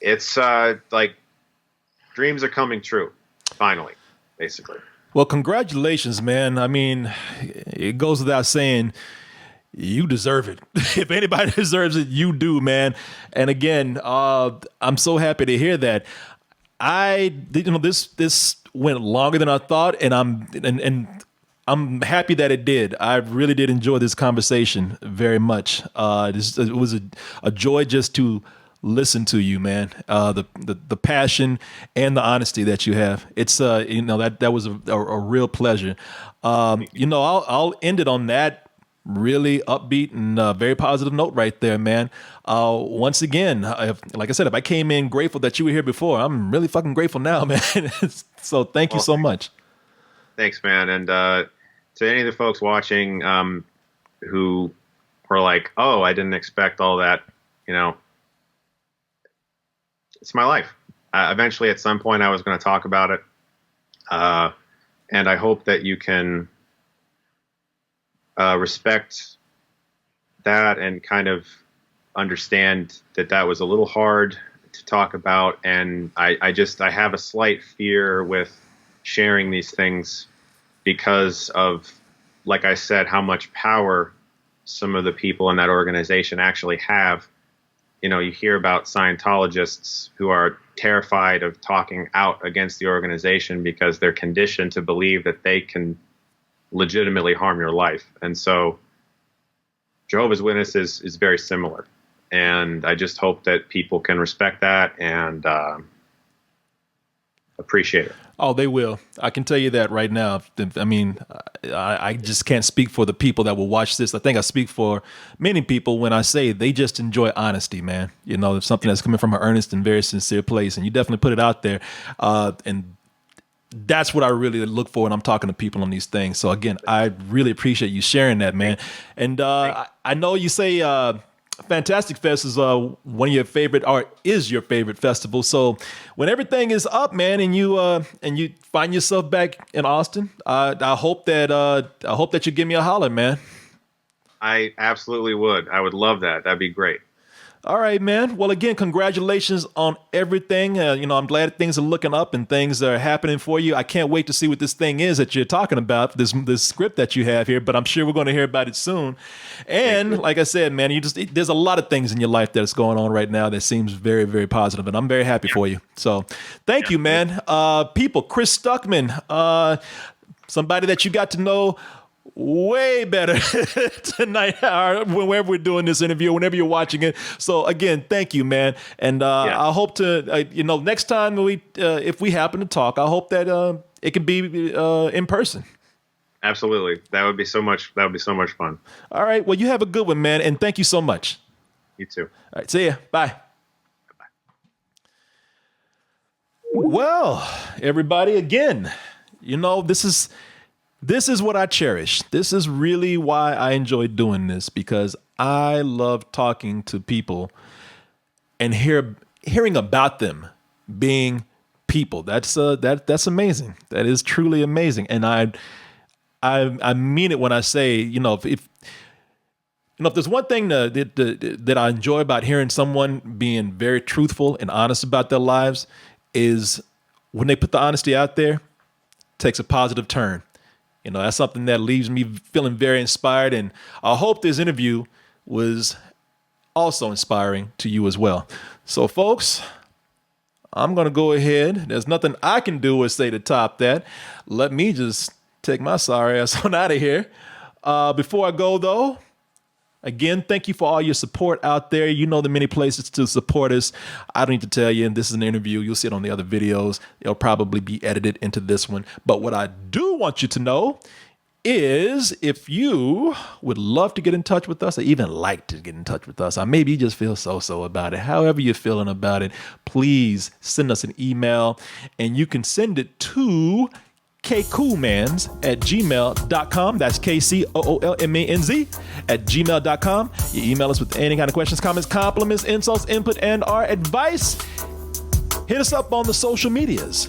it's like dreams are coming true, finally, basically. Well, congratulations, man. I mean, it goes without saying, you deserve it. If anybody deserves it, you do, man. And again, I'm so happy to hear that. This went longer than I thought, and I'm happy that it did. I really did enjoy this conversation very much. It was a joy just to listen to you, man. The passion and the honesty that you have. It's that was a real pleasure. I'll end it on that really upbeat and very positive note right there, man. Once again, like I said, if I came in grateful that you were here before, I'm really fucking grateful now, man. So thank you so much. Thanks, man. And to any of the folks watching who were like, oh, I didn't expect all that, it's my life. Eventually, at some point, I was going to talk about it. And I hope that you can respect that and kind of understand that was a little hard to talk about. And I have a slight fear with sharing these things because of, like I said, how much power some of the people in that organization actually have. You hear about Scientologists who are terrified of talking out against the organization because they're conditioned to believe that they can legitimately harm your life. And so Jehovah's Witnesses is very similar. And I just hope that people can respect that and appreciate it. Oh, they will. I can tell you that right now. I mean, I just can't speak for the people that will watch this. I think I speak for many people when I say they just enjoy honesty, man. It's something that's coming from an earnest and very sincere place. And you definitely put it out there. And that's what I really look for when I'm talking to people on these things. So again, I really appreciate you sharing that, man. And I know you say Fantastic Fest is one of your favorite, or is your favorite festival. So when everything is up, man, and you find yourself back in Austin, I hope that you give me a holler, man. I absolutely would. I would love that. That'd be great. All right, man. Well, again, congratulations on everything. I'm glad things are looking up and things are happening for you. I can't wait to see what this thing is that you're talking about, this script that you have here, but I'm sure we're going to hear about it soon. And like I said, man, there's a lot of things in your life that's going on right now that seems very, very positive, and I'm very happy for you. So thank you, man. People, Chris Stuckmann, somebody that you got to know way better tonight, or whenever we're doing this interview, whenever you're watching it. So again, thank you, man. And I hope to, next time if we happen to talk, I hope that it can be in person. Absolutely. That would be so much fun. All right. Well, you have a good one, man. And thank you so much. You too. All right. See ya. Bye. Well, everybody, again, this is what I cherish. This is really why I enjoy doing this, because I love talking to people and hearing about them being people. That's amazing. That is truly amazing. And I mean it when I say, if there's one thing that I enjoy about hearing someone being very truthful and honest about their lives, is when they put the honesty out there, it takes a positive turn. That's something that leaves me feeling very inspired, and I hope this interview was also inspiring to you as well. So, folks, I'm going to go ahead. There's nothing I can do or say to top that. Let me just take my sorry ass on out of here. Before I go, though, Again, thank you for all your support out there. You know the many places to support us. I don't need to tell you, and this is an interview. You'll see it on the other videos. It'll probably be edited into this one. But what I do want you to know is if you would love to get in touch with us or even like to get in touch with us, or maybe you just feel so about it, however you're feeling about it, please send us an email, and you can send it to kcoolmans@gmail.com. That's KCOOLMANZ @gmail.com. You email us with any kind of questions, comments, compliments, insults, input, and our advice. Hit us up on the social medias,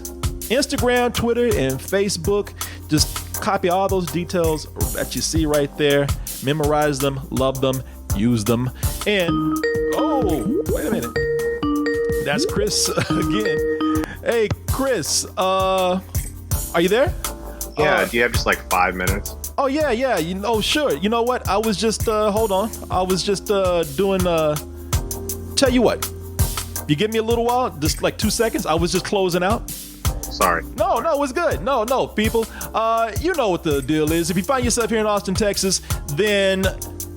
Instagram, Twitter, and Facebook. Just copy all those details that you see right there. Memorize them, love them, use them. And, oh, wait a minute. That's Chris again. Hey, Chris, are you there? Yeah, do you have just like 5 minutes? Oh, yeah. Sure. You know what? I was just, hold on. I was just doing, tell you what. You give me a little while, just like 2 seconds. I was just closing out. Sorry. No, it's good. No, people. You know what the deal is. If you find yourself here in Austin, Texas, then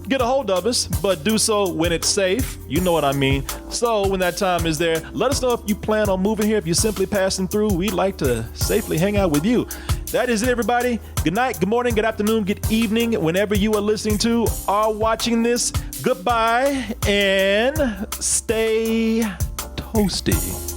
get a hold of us, but do so when it's safe. You know what I mean. So when that time is there, let us know if you plan on moving here. If you're simply passing through, we'd like to safely hang out with you. That is it, everybody. Good night, good morning, good afternoon, good evening, whenever you are listening to or watching this. Goodbye and stay toasty.